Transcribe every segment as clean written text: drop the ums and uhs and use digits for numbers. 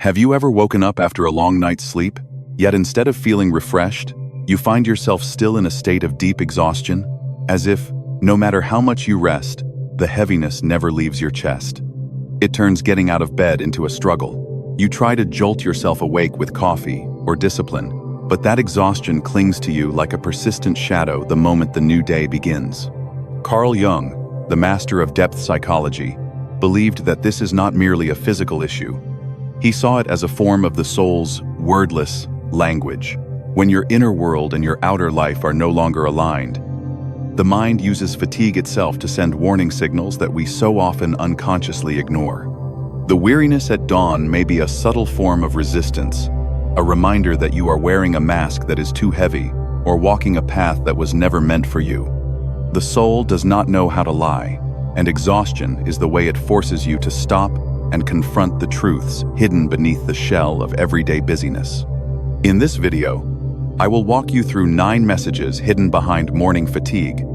Have you ever woken up after a long night's sleep, yet instead of feeling refreshed, you find yourself still in a state of deep exhaustion, as if, no matter how much you rest, the heaviness never leaves your chest? It turns getting out of bed into a struggle. You try to jolt yourself awake with coffee or discipline, but that exhaustion clings to you like a persistent shadow the moment the new day begins. Carl Jung, the master of depth psychology, believed that this is not merely a physical issue. He saw it as a form of the soul's wordless language. When your inner world and your outer life are no longer aligned, the mind uses fatigue itself to send warning signals that we so often unconsciously ignore. The weariness at dawn may be a subtle form of resistance, a reminder that you are wearing a mask that is too heavy or walking a path that was never meant for you. The soul does not know how to lie, and exhaustion is the way it forces you to stop and confront the truths hidden beneath the shell of everyday busyness. In this video, I will walk you through 9 messages hidden behind morning fatigue,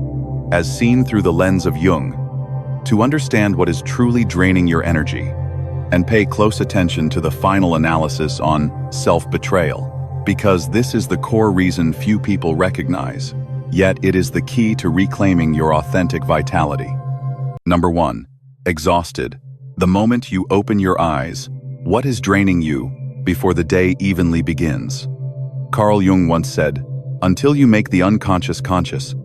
as seen through the lens of Jung, to understand what is truly draining your energy, and pay close attention to the final analysis on self-betrayal, because this is the core reason few people recognize, yet it is the key to reclaiming your authentic vitality. Number 1. Exhausted. The moment you open your eyes, what is draining you before the day evenly begins? Carl Jung once said, "Until you make the unconscious conscious,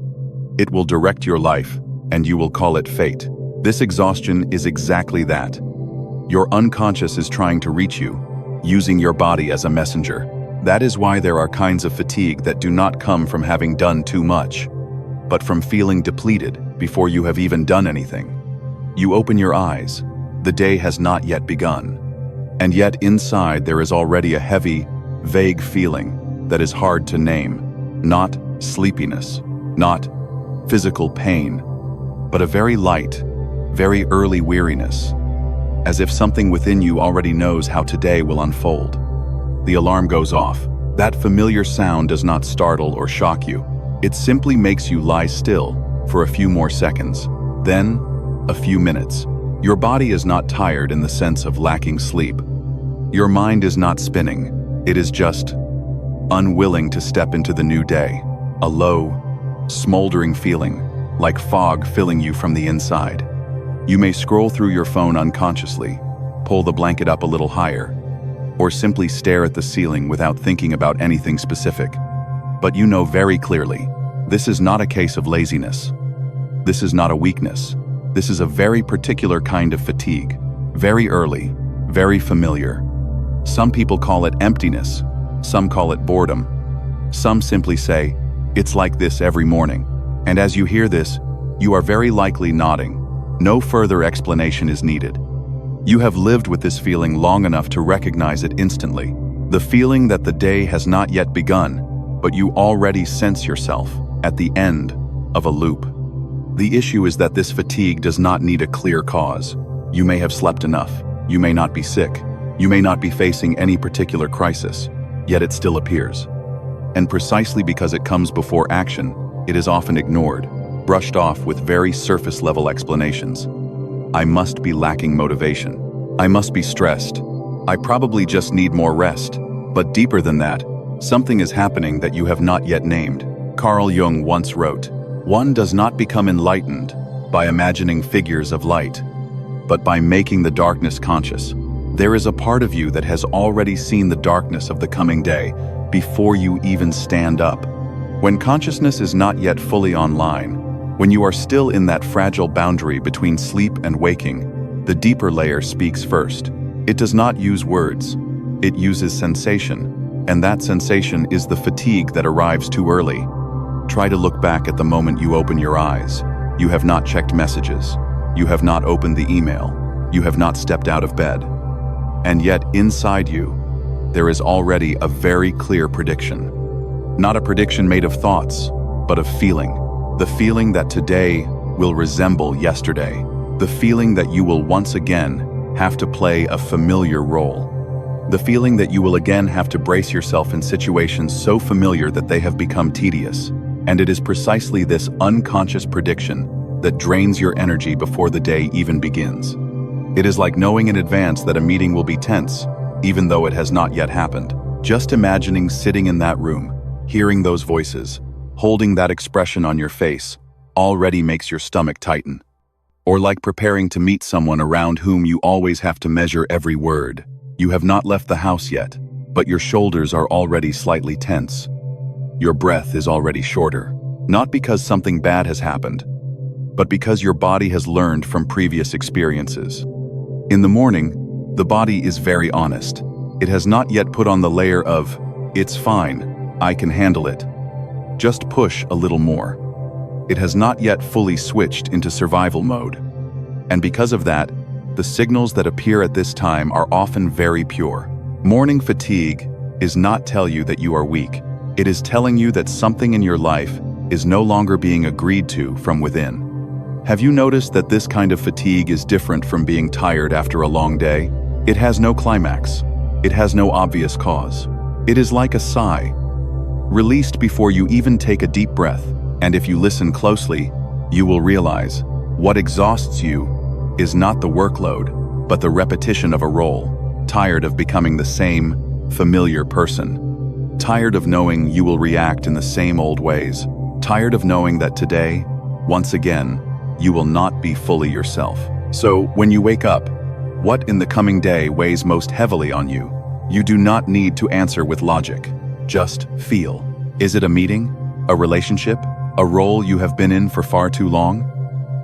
it will direct your life, and you will call it fate." This exhaustion is exactly that. Your unconscious is trying to reach you, using your body as a messenger. That is why there are kinds of fatigue that do not come from having done too much, but from feeling depleted before you have even done anything. You open your eyes. The day has not yet begun, and yet inside there is already a heavy, vague feeling that is hard to name. Not sleepiness, not physical pain, but a very light, very early weariness, as if something within you already knows how today will unfold. The alarm goes off. That familiar sound does not startle or shock you. It simply makes you lie still for a few more seconds, then a few minutes. Your body is not tired in the sense of lacking sleep. Your mind is not spinning. It is just unwilling to step into the new day. A low, smoldering feeling, like fog filling you from the inside. You may scroll through your phone unconsciously, pull the blanket up a little higher, or simply stare at the ceiling without thinking about anything specific. But you know very clearly, this is not a case of laziness. This is not a weakness. This is a very particular kind of fatigue, very early, very familiar. Some people call it emptiness, some call it boredom. Some simply say, "It's like this every morning." And as you hear this, you are very likely nodding. No further explanation is needed. You have lived with this feeling long enough to recognize it instantly. The feeling that the day has not yet begun, but you already sense yourself at the end of a loop. The issue is that this fatigue does not need a clear cause. You may have slept enough. You may not be sick. You may not be facing any particular crisis, yet it still appears. And precisely because it comes before action, it is often ignored, brushed off with very surface-level explanations. I must be lacking motivation. I must be stressed. I probably just need more rest. But deeper than that, something is happening that you have not yet named. Carl Jung once wrote, "One does not become enlightened by imagining figures of light, but by making the darkness conscious." There is a part of you that has already seen the darkness of the coming day before you even stand up. When consciousness is not yet fully online, when you are still in that fragile boundary between sleep and waking, the deeper layer speaks first. It does not use words. It uses sensation, and that sensation is the fatigue that arrives too early. Try to look back at the moment you open your eyes. You have not checked messages. You have not opened the email. You have not stepped out of bed. And yet, inside you, there is already a very clear prediction. Not a prediction made of thoughts, but of feeling. The feeling that today will resemble yesterday. The feeling that you will once again have to play a familiar role. The feeling that you will again have to brace yourself in situations so familiar that they have become tedious. And it is precisely this unconscious prediction that drains your energy before the day even begins. It is like knowing in advance that a meeting will be tense, even though it has not yet happened. Just imagining sitting in that room, hearing those voices, holding that expression on your face, already makes your stomach tighten. Or like preparing to meet someone around whom you always have to measure every word. You have not left the house yet, but your shoulders are already slightly tense. Your breath is already shorter, not because something bad has happened, but because your body has learned from previous experiences. In the morning, the body is very honest. It has not yet put on the layer of, "It's fine, I can handle it. Just push a little more." It has not yet fully switched into survival mode. And because of that, the signals that appear at this time are often very pure. Morning fatigue is not tell you that you are weak. It is telling you that something in your life is no longer being agreed to from within. Have you noticed that this kind of fatigue is different from being tired after a long day? It has no climax. It has no obvious cause. It is like a sigh, released before you even take a deep breath. And if you listen closely, you will realize what exhausts you is not the workload, but the repetition of a role. Tired of becoming the same, familiar person. Tired of knowing you will react in the same old ways. Tired of knowing that today, once again, you will not be fully yourself. So, when you wake up, what in the coming day weighs most heavily on you? You do not need to answer with logic. Just feel. Is it a meeting? A relationship? A role you have been in for far too long?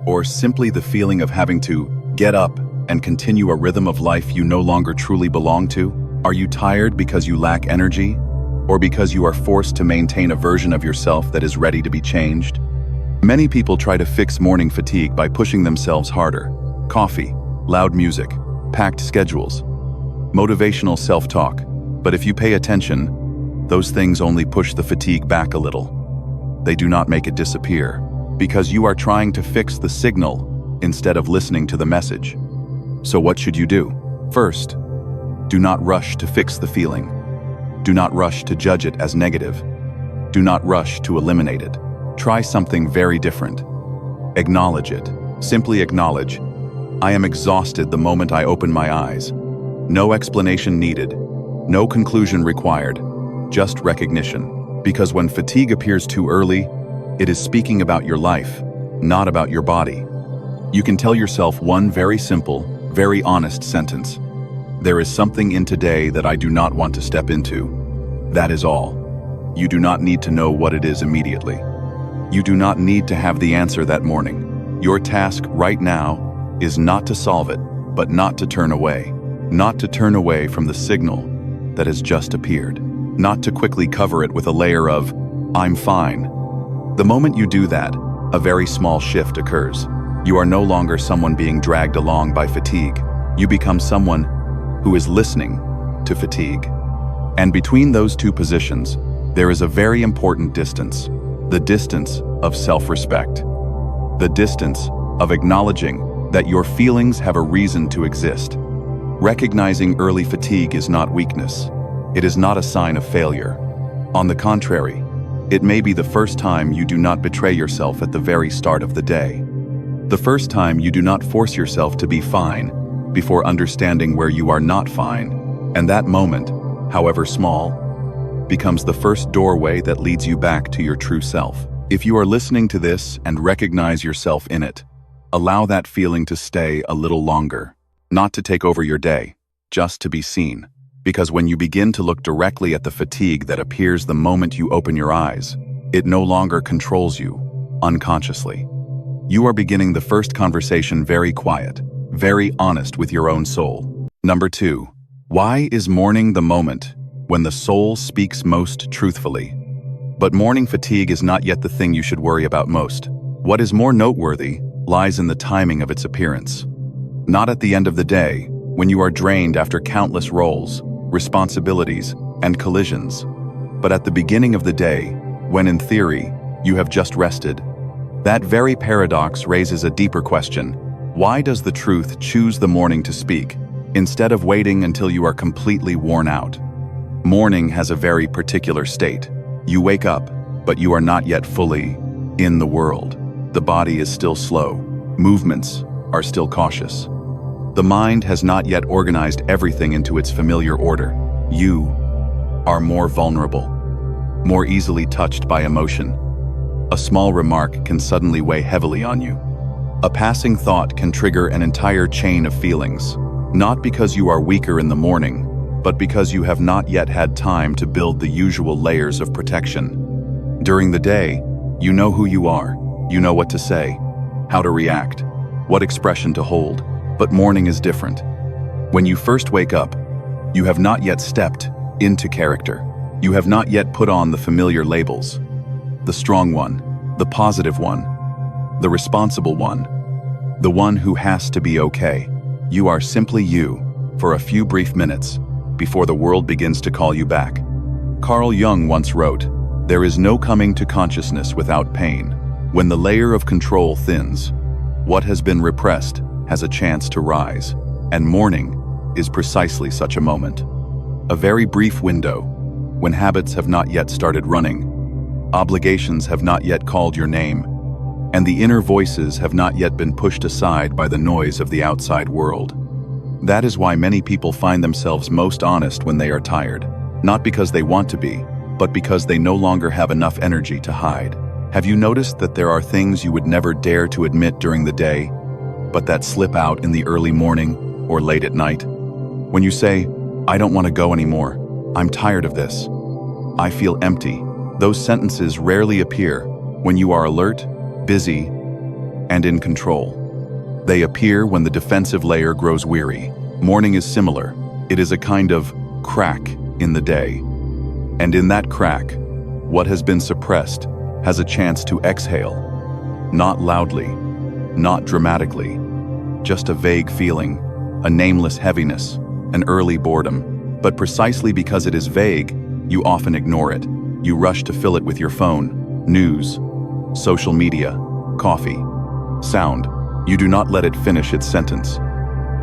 Or simply the feeling of having to get up and continue a rhythm of life you no longer truly belong to? Are you tired because you lack energy? Or because you are forced to maintain a version of yourself that is ready to be changed? Many people try to fix morning fatigue by pushing themselves harder. Coffee, loud music, packed schedules, motivational self-talk. But if you pay attention, those things only push the fatigue back a little. They do not make it disappear, because you are trying to fix the signal instead of listening to the message. So what should you do? First, do not rush to fix the feeling. Do not rush to judge it as negative. Do not rush to eliminate it. Try something very different. Acknowledge it. Simply acknowledge, I am exhausted the moment I open my eyes. No explanation needed. No conclusion required. Just recognition. Because when fatigue appears too early, it is speaking about your life, not about your body. You can tell yourself one very simple, very honest sentence. There is something in today that I do not want to step into. That is all. You do not need to know what it is immediately. You do not need to have the answer that morning. Your task right now is not to solve it, but not to turn away. Not to turn away from the signal that has just appeared. Not to quickly cover it with a layer of, I'm fine. The moment you do that, a very small shift occurs. You are no longer someone being dragged along by fatigue. You become someone who is listening to fatigue. And between those two positions, there is a very important distance. The distance of self-respect. The distance of acknowledging that your feelings have a reason to exist. Recognizing early fatigue is not weakness. It is not a sign of failure. On the contrary, it may be the first time you do not betray yourself at the very start of the day. The first time you do not force yourself to be fine before understanding where you are not fine. And that moment, however small, becomes the first doorway that leads you back to your true self. If you are listening to this and recognize yourself in it, allow that feeling to stay a little longer. Not to take over your day, just to be seen. Because when you begin to look directly at the fatigue that appears the moment you open your eyes, it no longer controls you, unconsciously. You are beginning the first conversation very quiet, very honest with your own soul. Number 2. Why is morning the moment when the soul speaks most truthfully? But morning fatigue is not yet the thing you should worry about most. What is more noteworthy lies in the timing of its appearance. Not at the end of the day, when you are drained after countless roles, responsibilities, and collisions, but at the beginning of the day, when in theory, you have just rested. That very paradox raises a deeper question. Why does the truth choose the morning to speak, instead of waiting until you are completely worn out? Morning has a very particular state. You wake up, but you are not yet fully in the world. The body is still slow. Movements are still cautious. The mind has not yet organized everything into its familiar order. You are more vulnerable, more easily touched by emotion. A small remark can suddenly weigh heavily on you. A passing thought can trigger an entire chain of feelings, not because you are weaker in the morning, but because you have not yet had time to build the usual layers of protection. During the day, you know who you are, you know what to say, how to react, what expression to hold. But morning is different. When you first wake up, you have not yet stepped into character. You have not yet put on the familiar labels. The strong one, the positive one, the responsible one, the one who has to be okay. You are simply you for a few brief minutes before the world begins to call you back. Carl Jung once wrote, "There is no coming to consciousness without pain. When the layer of control thins, what has been repressed has a chance to rise, and morning is precisely such a moment. A very brief window, when habits have not yet started running, obligations have not yet called your name, and the inner voices have not yet been pushed aside by the noise of the outside world. That is why many people find themselves most honest when they are tired, not because they want to be, but because they no longer have enough energy to hide. Have you noticed that there are things you would never dare to admit during the day, but that slip out in the early morning or late at night? When you say, "I don't want to go anymore. I'm tired of this. I feel empty," those sentences rarely appear when you are alert, busy, and in control. They appear when the defensive layer grows weary. Morning is similar. It is a kind of crack in the day. And in that crack, what has been suppressed has a chance to exhale. Not loudly, not dramatically, just a vague feeling, a nameless heaviness, an early boredom. But precisely because it is vague, you often ignore it. You rush to fill it with your phone, news, social media, coffee, sound. You do not let it finish its sentence.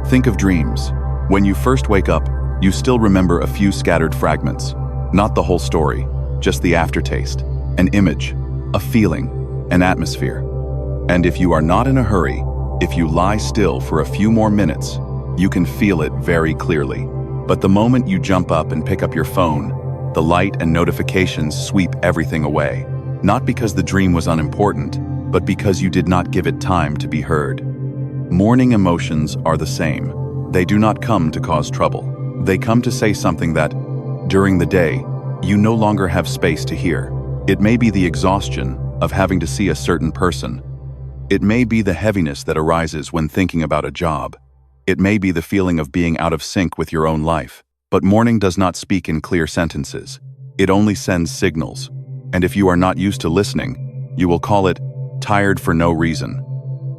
Think of dreams. When you first wake up, you still remember a few scattered fragments. Not the whole story, just the aftertaste, an image, a feeling, an atmosphere. And if you are not in a hurry, if you lie still for a few more minutes, you can feel it very clearly. But the moment you jump up and pick up your phone, the light and notifications sweep everything away. Not because the dream was unimportant, but because you did not give it time to be heard. Morning emotions are the same. They do not come to cause trouble. They come to say something that, during the day, you no longer have space to hear. It may be the exhaustion of having to see a certain person. It may be the heaviness that arises when thinking about a job. It may be the feeling of being out of sync with your own life. But morning does not speak in clear sentences. It only sends signals. And if you are not used to listening, you will call it tired for no reason.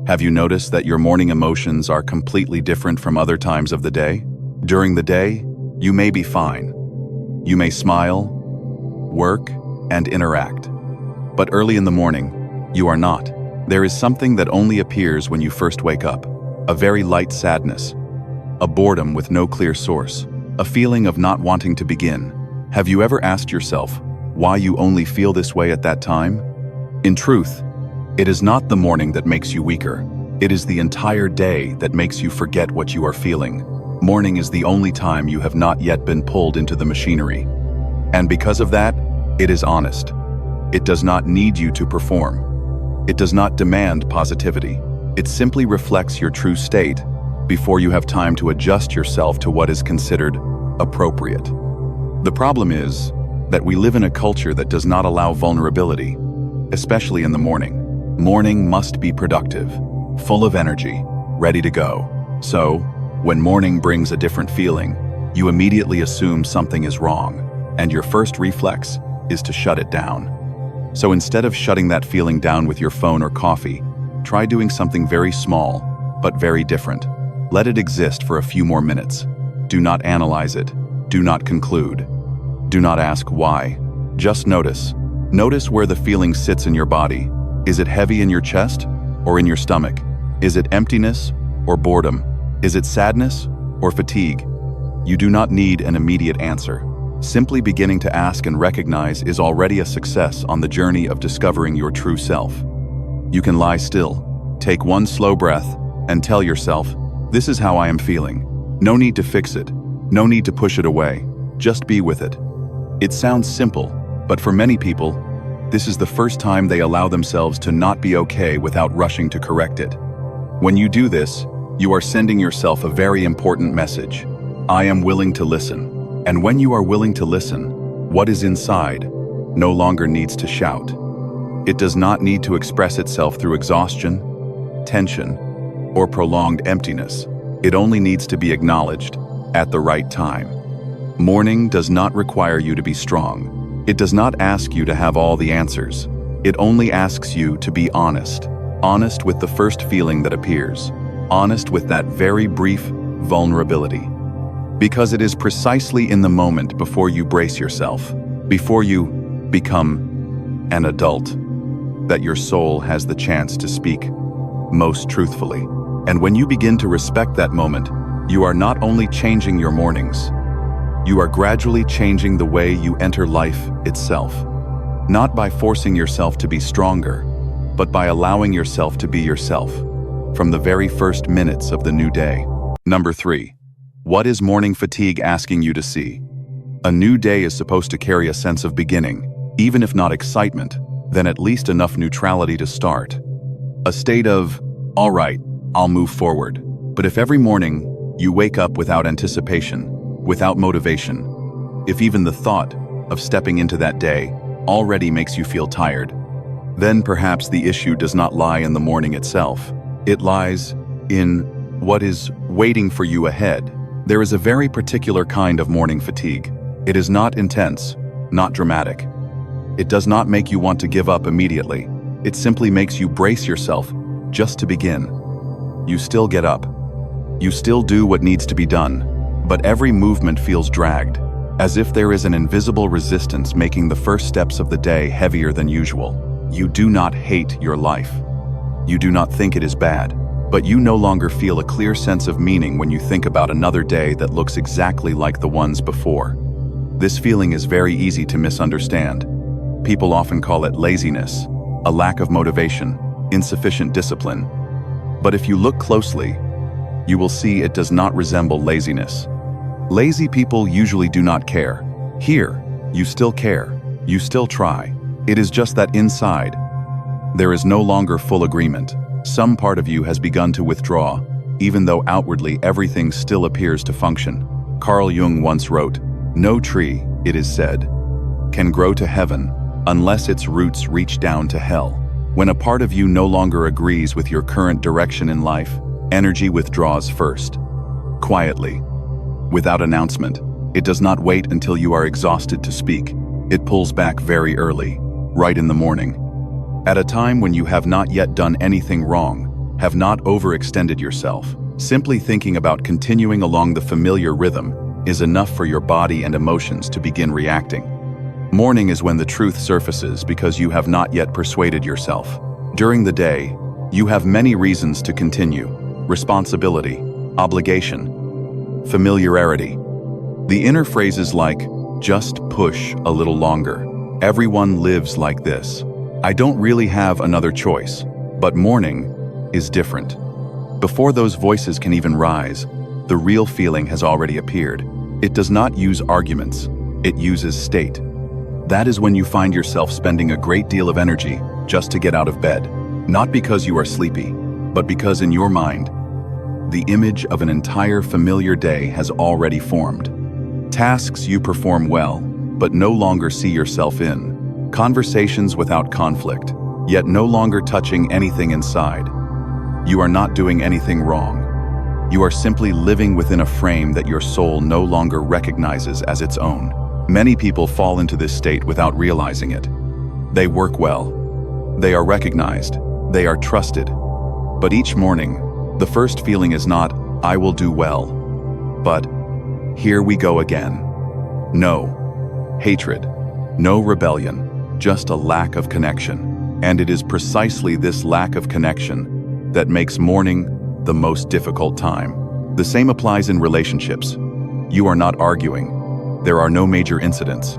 Have you noticed that your morning emotions are completely different from other times of the day? During the day, you may be fine. You may smile, work, and interact. But early in the morning, you are not. There is something that only appears when you first wake up. A very light sadness. A boredom with no clear source. A feeling of not wanting to begin. Have you ever asked yourself why you only feel this way at that time? In truth, it is not the morning that makes you weaker. It is the entire day that makes you forget what you are feeling. Morning is the only time you have not yet been pulled into the machinery. And because of that, it is honest. It does not need you to perform. It does not demand positivity. It simply reflects your true state before you have time to adjust yourself to what is considered appropriate. The problem is that we live in a culture that does not allow vulnerability, especially in the morning. Morning must be productive, full of energy, ready to go. So, when morning brings a different feeling, you immediately assume something is wrong, and your first reflex is to shut it down. So instead of shutting that feeling down with your phone or coffee, try doing something very small, but very different. Let it exist for a few more minutes. Do not analyze it. Do not conclude. Do not ask why. Just notice. Notice where the feeling sits in your body. Is it heavy in your chest or in your stomach? Is it emptiness or boredom? Is it sadness or fatigue? You do not need an immediate answer. Simply beginning to ask and recognize is already a success on the journey of discovering your true self. You can lie still, take one slow breath, and tell yourself, This is how I am feeling. No need to fix it. No need to push it away. Just be with it. It sounds simple, but for many people, this is the first time they allow themselves to not be okay without rushing to correct it. When you do this, you are sending yourself a very important message. I am willing to listen. And when you are willing to listen, what is inside no longer needs to shout. It does not need to express itself through exhaustion, tension, or prolonged emptiness. It only needs to be acknowledged at the right time. Mourning does not require you to be strong. It does not ask you to have all the answers. It only asks you to be honest. Honest with the first feeling that appears. Honest with that very brief vulnerability. Because it is precisely in the moment before you brace yourself, before you become an adult, that your soul has the chance to speak most truthfully. And when you begin to respect that moment, you are not only changing your mornings, you are gradually changing the way you enter life itself. Not by forcing yourself to be stronger, but by allowing yourself to be yourself from the very first minutes of the new day. Number 3. What is morning fatigue asking you to see? A new day is supposed to carry a sense of beginning, even if not excitement, then at least enough neutrality to start. A state of, all right, I'll move forward. But if every morning you wake up without anticipation, without motivation, if even the thought of stepping into that day already makes you feel tired, then perhaps the issue does not lie in the morning itself. It lies in what is waiting for you ahead. There is a very particular kind of morning fatigue. It is not intense, not dramatic. It does not make you want to give up immediately. It simply makes you brace yourself just to begin. You still get up. You still do what needs to be done, but every movement feels dragged, as if there is an invisible resistance making the first steps of the day heavier than usual. You do not hate your life. You do not think it is bad, but you no longer feel a clear sense of meaning when you think about another day that looks exactly like the ones before. This feeling is very easy to misunderstand. People often call it laziness, a lack of motivation, insufficient discipline. But if you look closely, you will see it does not resemble laziness. Lazy people usually do not care. Here, you still care. You still try. It is just that inside, there is no longer full agreement. Some part of you has begun to withdraw, even though outwardly everything still appears to function. Carl Jung once wrote, "No tree, it is said, can grow to heaven unless its roots reach down to hell." When a part of you no longer agrees with your current direction in life, energy withdraws first, quietly, without announcement. It does not wait until you are exhausted to speak. It pulls back very early, right in the morning. At a time when you have not yet done anything wrong, have not overextended yourself, simply thinking about continuing along the familiar rhythm is enough for your body and emotions to begin reacting. Morning is when the truth surfaces because you have not yet persuaded yourself. During the day, you have many reasons to continue: responsibility, obligation, familiarity. The inner phrases like, just push a little longer. Everyone lives like this. I don't really have another choice. But morning is different. Before those voices can even rise, the real feeling has already appeared. It does not use arguments. It uses state. That is when you find yourself spending a great deal of energy just to get out of bed. Not because you are sleepy, but because in your mind, the image of an entire familiar day has already formed. Tasks you perform well, but no longer see yourself in. Conversations without conflict, yet no longer touching anything inside. You are not doing anything wrong. You are simply living within a frame that your soul no longer recognizes as its own. Many people fall into this state without realizing it. They work well. They are recognized. They are trusted. But each morning, the first feeling is not, I will do well, but here we go again. No hatred, no rebellion, just a lack of connection. And it is precisely this lack of connection that makes morning the most difficult time. The same applies in relationships. You are not arguing. There are no major incidents.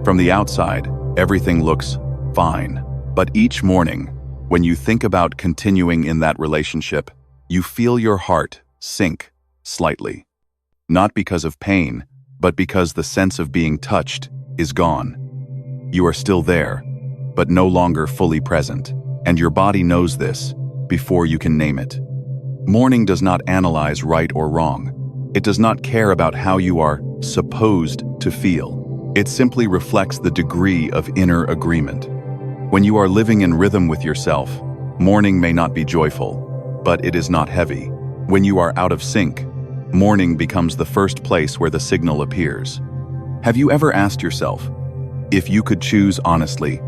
From the outside, everything looks fine. But each morning, when you think about continuing in that relationship, you feel your heart sink slightly. Not because of pain, but because the sense of being touched is gone. You are still there, but no longer fully present, and your body knows this before you can name it. Mourning does not analyze right or wrong. It does not care about how you are supposed to feel. It simply reflects the degree of inner agreement. When you are living in rhythm with yourself, mourning may not be joyful, but it is not heavy. When you are out of sync, mourning becomes the first place where the signal appears. Have you ever asked yourself, if you could choose honestly,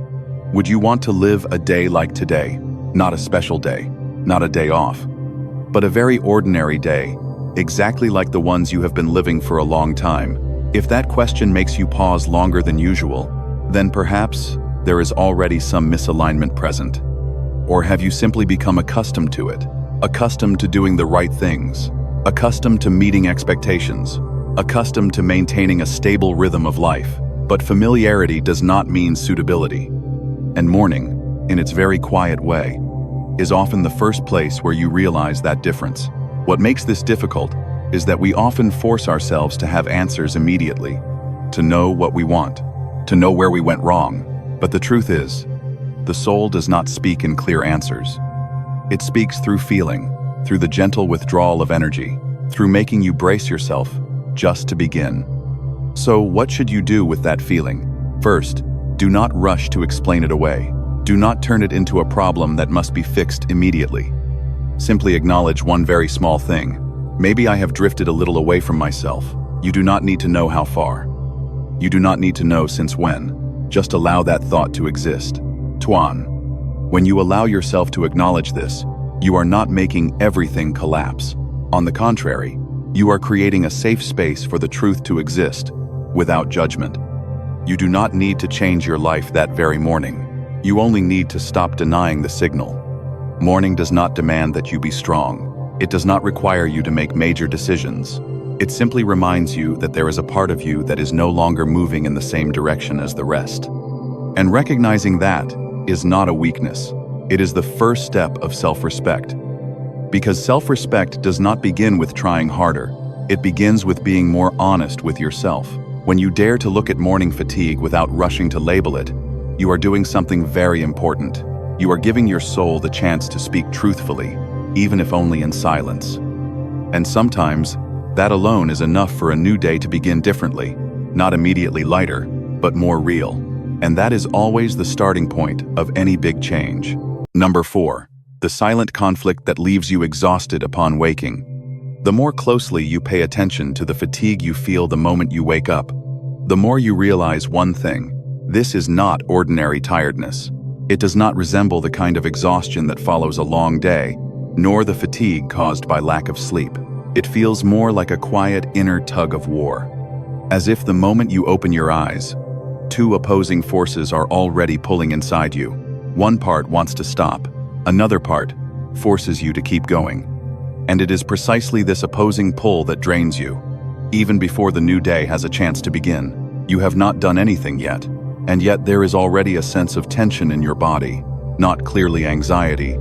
would you want to live a day like today? Not a special day, not a day off, but a very ordinary day, exactly like the ones you have been living for a long time. If that question makes you pause longer than usual, then perhaps there is already some misalignment present. Or have you simply become accustomed to it? Accustomed to doing the right things, accustomed to meeting expectations, accustomed to maintaining a stable rhythm of life. But familiarity does not mean suitability. And mourning, in its very quiet way, is often the first place where you realize that difference. What makes this difficult is that we often force ourselves to have answers immediately, to know what we want, to know where we went wrong. But the truth is, the soul does not speak in clear answers. It speaks through feeling, through the gentle withdrawal of energy, through making you brace yourself just to begin. So what should you do with that feeling? First, do not rush to explain it away. Do not turn it into a problem that must be fixed immediately. Simply acknowledge one very small thing. Maybe I have drifted a little away from myself. You do not need to know how far. You do not need to know since when. Just allow that thought to exist. Tuan. When you allow yourself to acknowledge this, you are not making everything collapse. On the contrary, you are creating a safe space for the truth to exist, without judgment. You do not need to change your life that very morning. You only need to stop denying the signal. Mourning does not demand that you be strong. It does not require you to make major decisions. It simply reminds you that there is a part of you that is no longer moving in the same direction as the rest. And recognizing that is not a weakness. It is the first step of self-respect. Because self-respect does not begin with trying harder. It begins with being more honest with yourself. When you dare to look at morning fatigue without rushing to label it, you are doing something very important. You are giving your soul the chance to speak truthfully, even if only in silence. And sometimes, that alone is enough for a new day to begin differently, not immediately lighter, but more real. And that is always the starting point of any big change. Number 4, the silent conflict that leaves you exhausted upon waking. The more closely you pay attention to the fatigue you feel the moment you wake up, the more you realize one thing. This is not ordinary tiredness. It does not resemble the kind of exhaustion that follows a long day, nor the fatigue caused by lack of sleep. It feels more like a quiet inner tug of war. As if the moment you open your eyes, two opposing forces are already pulling inside you. One part wants to stop, another part forces you to keep going. And it is precisely this opposing pull that drains you. Even before the new day has a chance to begin, you have not done anything yet. And yet there is already a sense of tension in your body, not clearly anxiety,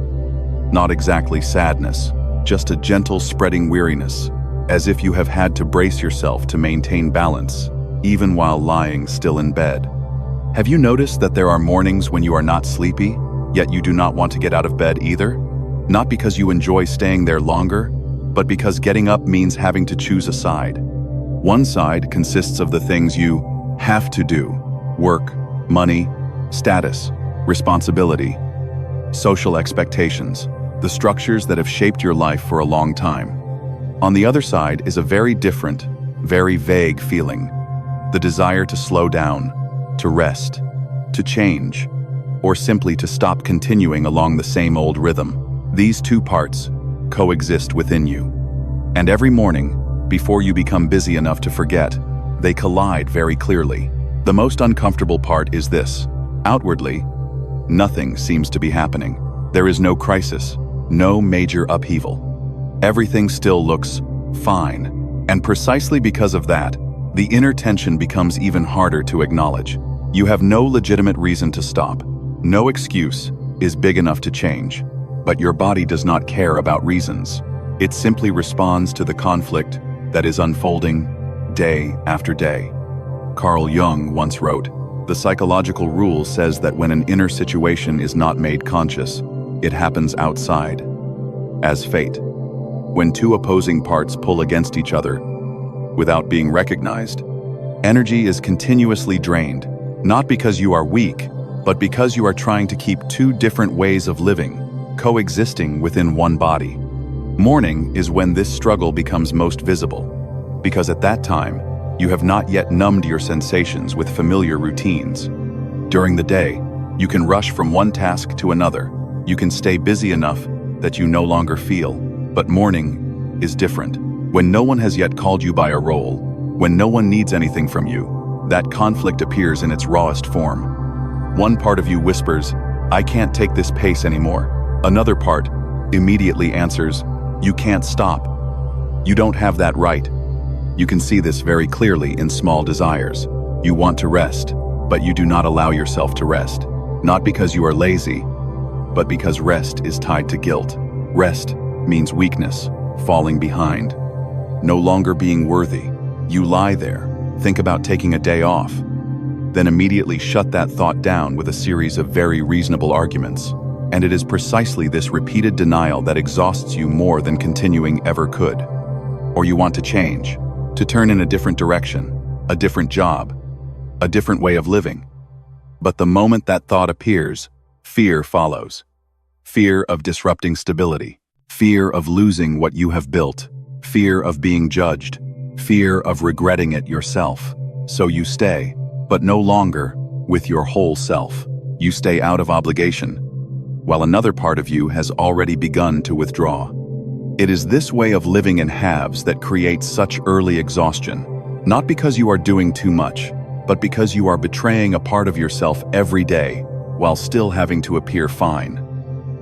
not exactly sadness, just a gentle spreading weariness, as if you have had to brace yourself to maintain balance, even while lying still in bed. Have you noticed that there are mornings when you are not sleepy, yet you do not want to get out of bed either? Not because you enjoy staying there longer, but because getting up means having to choose a side. One side consists of the things you have to do: work, money, status, responsibility, social expectations, the structures that have shaped your life for a long time. On the other side is a very different, very vague feeling: the desire to slow down, to rest, to change, or simply to stop continuing along the same old rhythm. These two parts coexist within you. And every morning, before you become busy enough to forget, they collide very clearly. The most uncomfortable part is this: outwardly, nothing seems to be happening. There is no crisis, no major upheaval. Everything still looks fine. And precisely because of that, the inner tension becomes even harder to acknowledge. You have no legitimate reason to stop. No excuse is big enough to change. But your body does not care about reasons. It simply responds to the conflict that is unfolding day after day. Carl Jung once wrote, "The psychological rule says that when an inner situation is not made conscious, it happens outside, as fate. When two opposing parts pull against each other, without being recognized, energy is continuously drained, not because you are weak, but because you are trying to keep two different ways of living, coexisting within one body. Morning is when this struggle becomes most visible, because at that time, you have not yet numbed your sensations with familiar routines. During the day, you can rush from one task to another. You can stay busy enough that you no longer feel. But morning is different. When no one has yet called you by a role, when no one needs anything from you, that conflict appears in its rawest form. One part of you whispers, "I can't take this pace anymore." Another part immediately answers, "You can't stop. You don't have that right." You can see this very clearly in small desires. You want to rest, but you do not allow yourself to rest. Not because you are lazy, but because rest is tied to guilt. Rest means weakness, falling behind, no longer being worthy. You lie there, think about taking a day off, then immediately shut that thought down with a series of very reasonable arguments. And it is precisely this repeated denial that exhausts you more than continuing ever could. Or you want to change, to turn in a different direction, a different job, a different way of living. But the moment that thought appears, fear follows. Fear of disrupting stability, fear of losing what you have built, fear of being judged, fear of regretting it yourself. So you stay, but no longer with your whole self. You stay out of obligation, while another part of you has already begun to withdraw. It is this way of living in halves that creates such early exhaustion, not because you are doing too much, but because you are betraying a part of yourself every day, while still having to appear fine.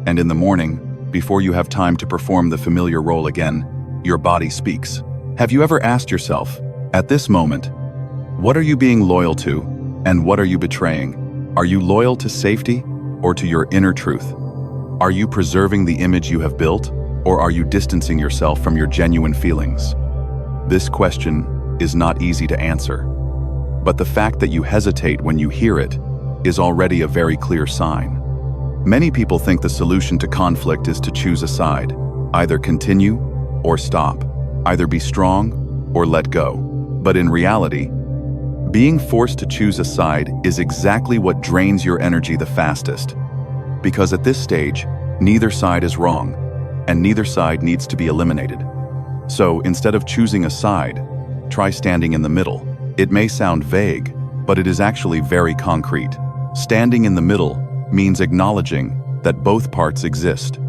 And in the morning, before you have time to perform the familiar role again, your body speaks. Have you ever asked yourself, at this moment, what are you being loyal to, and what are you betraying? Are you loyal to safety, or to your inner truth? Are you preserving the image you have built, or are you distancing yourself from your genuine feelings? This question is not easy to answer, but the fact that you hesitate when you hear it is already a very clear sign. Many people think the solution to conflict is to choose a side, either continue or stop, either be strong or let go. But in reality, being forced to choose a side is exactly what drains your energy the fastest. Because at this stage, neither side is wrong, and neither side needs to be eliminated. So instead of choosing a side, try standing in the middle. It may sound vague, but it is actually very concrete. Standing in the middle means acknowledging that both parts exist.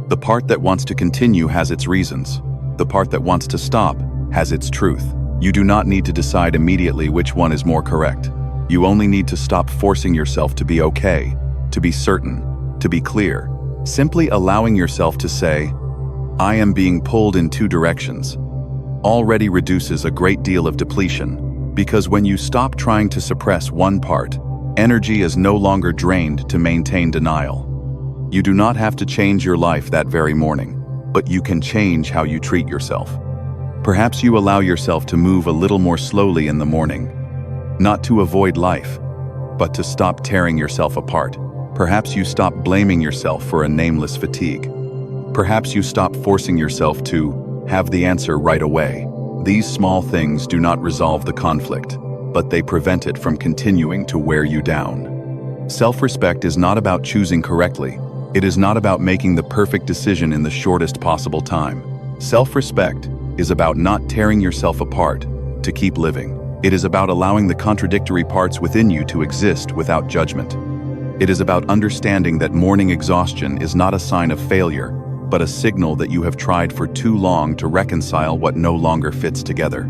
The part that wants to continue has its reasons. The part that wants to stop has its truth. You do not need to decide immediately which one is more correct. You only need to stop forcing yourself to be okay, to be certain, to be clear. Simply allowing yourself to say, "I am being pulled in two directions," already reduces a great deal of depletion, because when you stop trying to suppress one part, energy is no longer drained to maintain denial. You do not have to change your life that very morning, but you can change how you treat yourself. Perhaps you allow yourself to move a little more slowly in the morning, not to avoid life, but to stop tearing yourself apart. Perhaps you stop blaming yourself for a nameless fatigue. Perhaps you stop forcing yourself to have the answer right away. These small things do not resolve the conflict, but they prevent it from continuing to wear you down. Self-respect is not about choosing correctly. It is not about making the perfect decision in the shortest possible time. Self-respect is about not tearing yourself apart to keep living. It is about allowing the contradictory parts within you to exist without judgment. It is about understanding that morning exhaustion is not a sign of failure, but a signal that you have tried for too long to reconcile what no longer fits together.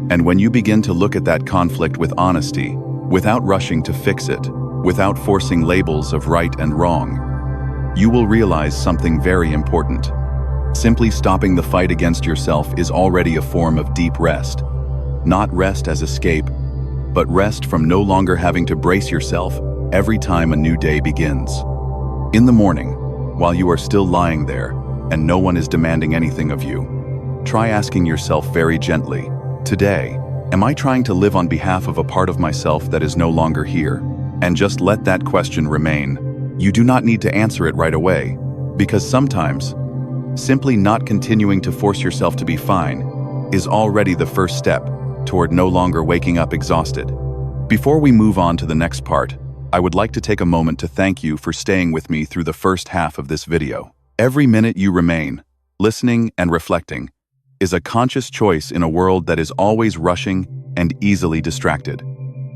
And when you begin to look at that conflict with honesty, without rushing to fix it, without forcing labels of right and wrong, you will realize something very important. Simply stopping the fight against yourself is already a form of deep rest. Not rest as escape, but rest from no longer having to brace yourself every time a new day begins. In the morning, while you are still lying there, and no one is demanding anything of you. Try asking yourself very gently, today, am I trying to live on behalf of a part of myself that is no longer here? And just let that question remain. You do not need to answer it right away, because sometimes, simply not continuing to force yourself to be fine is already the first step toward no longer waking up exhausted. Before we move on to the next part, I would like to take a moment to thank you for staying with me through the first half of this video. Every minute you remain, listening and reflecting, is a conscious choice in a world that is always rushing and easily distracted.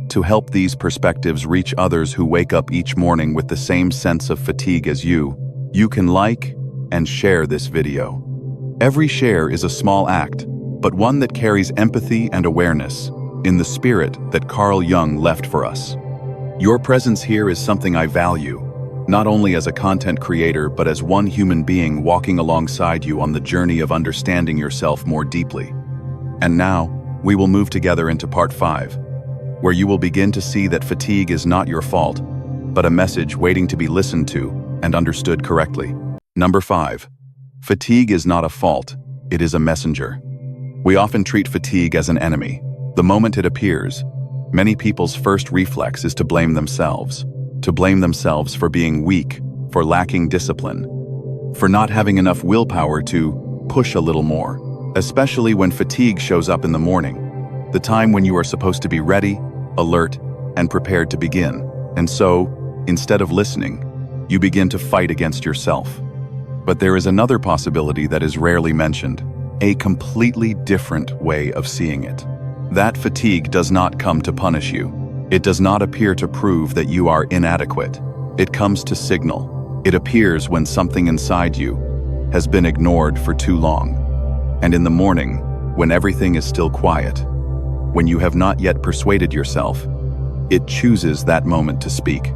To help these perspectives reach others who wake up each morning with the same sense of fatigue as you can like and share this video. Every share is a small act, but one that carries empathy and awareness in the spirit that Carl Jung left for us. Your presence here is something I value, not only as a content creator, but as one human being walking alongside you on the journey of understanding yourself more deeply. And now, we will move together into part 5, where you will begin to see that fatigue is not your fault, but a message waiting to be listened to and understood correctly. Number 5. Fatigue is not a fault, it is a messenger. We often treat fatigue as an enemy. The moment it appears, many people's first reflex is to blame themselves. To blame themselves for being weak, for lacking discipline, for not having enough willpower to push a little more, especially when fatigue shows up in the morning, the time when you are supposed to be ready, alert, and prepared to begin. And so, instead of listening, you begin to fight against yourself. But there is another possibility that is rarely mentioned, a completely different way of seeing it. That fatigue does not come to punish you. It does not appear to prove that you are inadequate. It comes to signal. It appears when something inside you has been ignored for too long. And in the morning, when everything is still quiet, when you have not yet persuaded yourself, it chooses that moment to speak.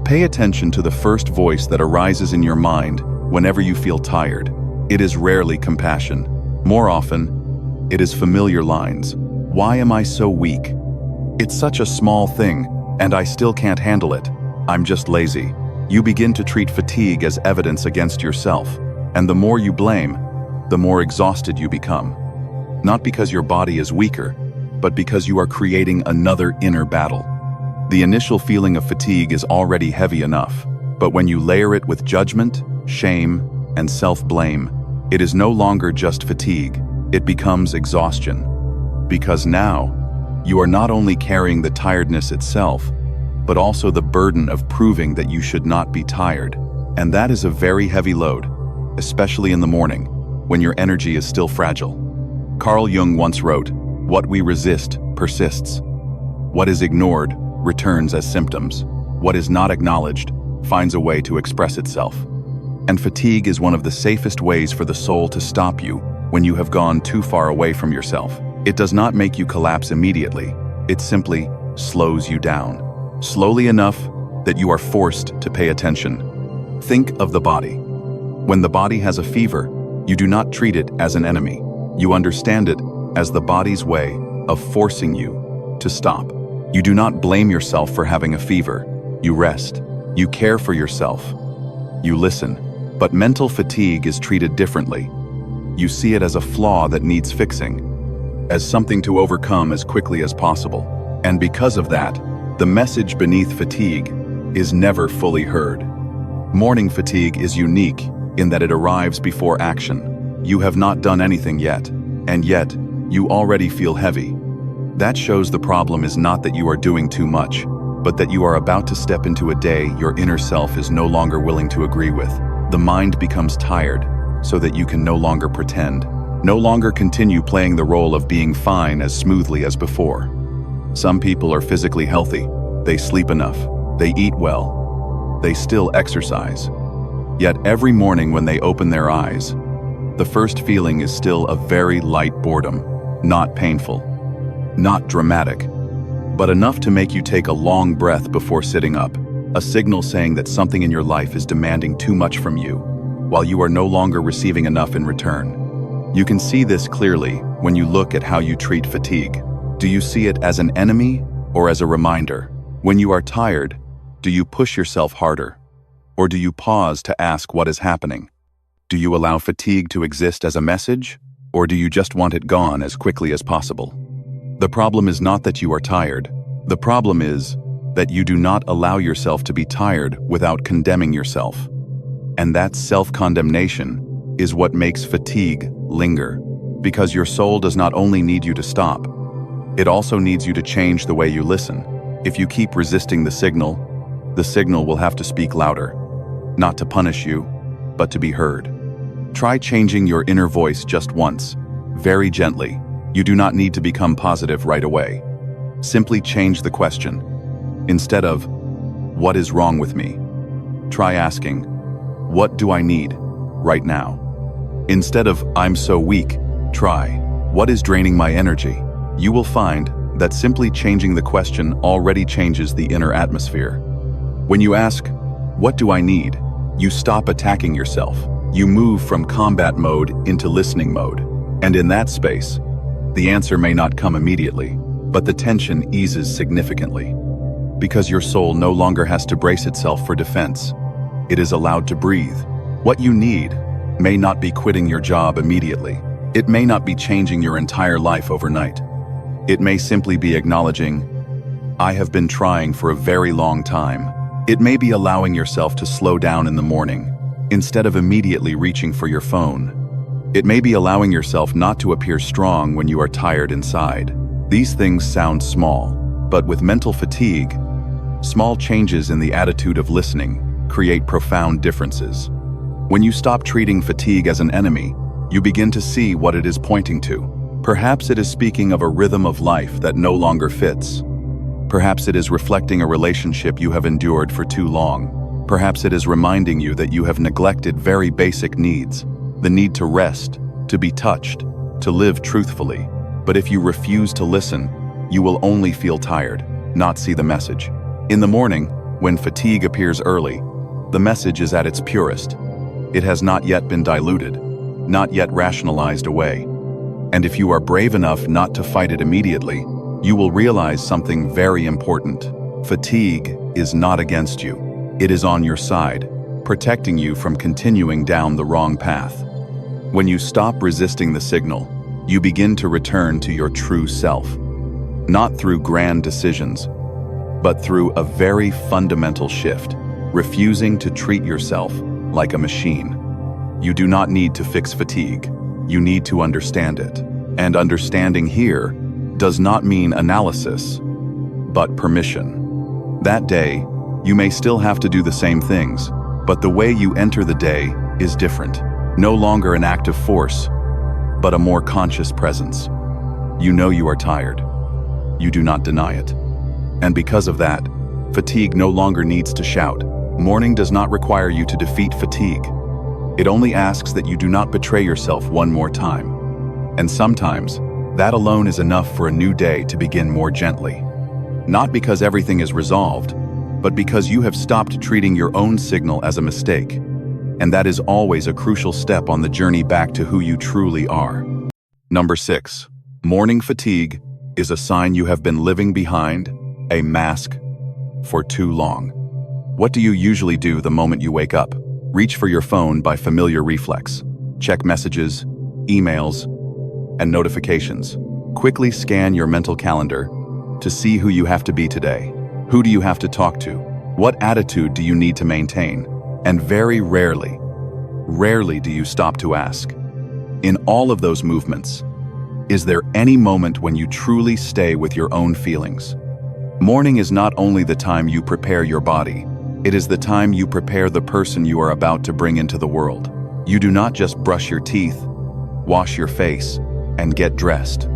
Pay attention to the first voice that arises in your mind whenever you feel tired. It is rarely compassion. More often, it is familiar lines. Why am I so weak? It's such a small thing, and I still can't handle it. I'm just lazy. You begin to treat fatigue as evidence against yourself, and the more you blame, the more exhausted you become. Not because your body is weaker, but because you are creating another inner battle. The initial feeling of fatigue is already heavy enough, but when you layer it with judgment, shame, and self-blame, it is no longer just fatigue, it becomes exhaustion. Because now, you are not only carrying the tiredness itself, but also the burden of proving that you should not be tired. And that is a very heavy load, especially in the morning, when your energy is still fragile. Carl Jung once wrote, "What we resist persists. What is ignored returns as symptoms. What is not acknowledged finds a way to express itself." And fatigue is one of the safest ways for the soul to stop you when you have gone too far away from yourself. It does not make you collapse immediately. It simply slows you down. Slowly enough that you are forced to pay attention. Think of the body. When the body has a fever, you do not treat it as an enemy. You understand it as the body's way of forcing you to stop. You do not blame yourself for having a fever. You rest. You care for yourself. You listen. But mental fatigue is treated differently. You see it as a flaw that needs fixing, as something to overcome as quickly as possible. And because of that, the message beneath fatigue is never fully heard. Morning fatigue is unique in that it arrives before action. You have not done anything yet, and yet you already feel heavy. That shows the problem is not that you are doing too much, but that you are about to step into a day your inner self is no longer willing to agree with. The mind becomes tired so that you can no longer pretend, no longer continue playing the role of being fine as smoothly as before. Some people are physically healthy. They sleep enough. They eat well. They still exercise. Yet every morning when they open their eyes, the first feeling is still a very light boredom, not painful, not dramatic, but enough to make you take a long breath before sitting up, a signal saying that something in your life is demanding too much from you, while you are no longer receiving enough in return. You can see this clearly when you look at how you treat fatigue. Do you see it as an enemy or as a reminder? When you are tired, do you push yourself harder? Or do you pause to ask what is happening? Do you allow fatigue to exist as a message, or do you just want it gone as quickly as possible? The problem is not that you are tired. The problem is that you do not allow yourself to be tired without condemning yourself. And that self-condemnation is what makes fatigue linger, because your soul does not only need you to stop, it also needs you to change the way you listen. If you keep resisting the signal will have to speak louder, not to punish you, but to be heard. Try changing your inner voice just once, very gently. You do not need to become positive right away. Simply change the question. Instead of, "What is wrong with me?" try asking, "What do I need right now?" Instead of, "I'm so weak," try, "What is draining my energy?" You will find that simply changing the question already changes the inner atmosphere. When you ask, "What do I need?" you stop attacking yourself. You move from combat mode into listening mode. And in that space, the answer may not come immediately, but the tension eases significantly. Because your soul no longer has to brace itself for defense. It is allowed to breathe. What you need may not be quitting your job immediately. It may not be changing your entire life overnight. It may simply be acknowledging, "I have been trying for a very long time." It may be allowing yourself to slow down in the morning, instead of immediately reaching for your phone. It may be allowing yourself not to appear strong when you are tired inside. These things sound small, but with mental fatigue, small changes in the attitude of listening create profound differences. When you stop treating fatigue as an enemy, you begin to see what it is pointing to. Perhaps it is speaking of a rhythm of life that no longer fits. Perhaps it is reflecting a relationship you have endured for too long. Perhaps it is reminding you that you have neglected very basic needs, the need to rest, to be touched, to live truthfully. But if you refuse to listen, you will only feel tired, not see the message. In the morning, when fatigue appears early, the message is at its purest. It has not yet been diluted, not yet rationalized away. And if you are brave enough not to fight it immediately, you will realize something very important. Fatigue is not against you. It is on your side, protecting you from continuing down the wrong path. When you stop resisting the signal, you begin to return to your true self. Not through grand decisions, but through a very fundamental shift, refusing to treat yourself like a machine. You do not need to fix fatigue. You need to understand it. And understanding here does not mean analysis, but permission. That day, you may still have to do the same things, but the way you enter the day is different. No longer an active force, but a more conscious presence. You know you are tired. You do not deny it. And because of that, fatigue no longer needs to shout. Morning does not require you to defeat fatigue. It only asks that you do not betray yourself one more time. And sometimes, that alone is enough for a new day to begin more gently. Not because everything is resolved, but because you have stopped treating your own signal as a mistake. And that is always a crucial step on the journey back to who you truly are. Number 6. Morning fatigue is a sign you have been living behind a mask for too long. What do you usually do the moment you wake up? Reach for your phone by familiar reflex. Check messages, emails, and notifications. Quickly scan your mental calendar to see who you have to be today. Who do you have to talk to? What attitude do you need to maintain? And very rarely do you stop to ask, in all of those movements, is there any moment when you truly stay with your own feelings? Morning is not only the time you prepare your body, it is the time you prepare the person you are about to bring into the world. You do not just brush your teeth, wash your face, and get dressed.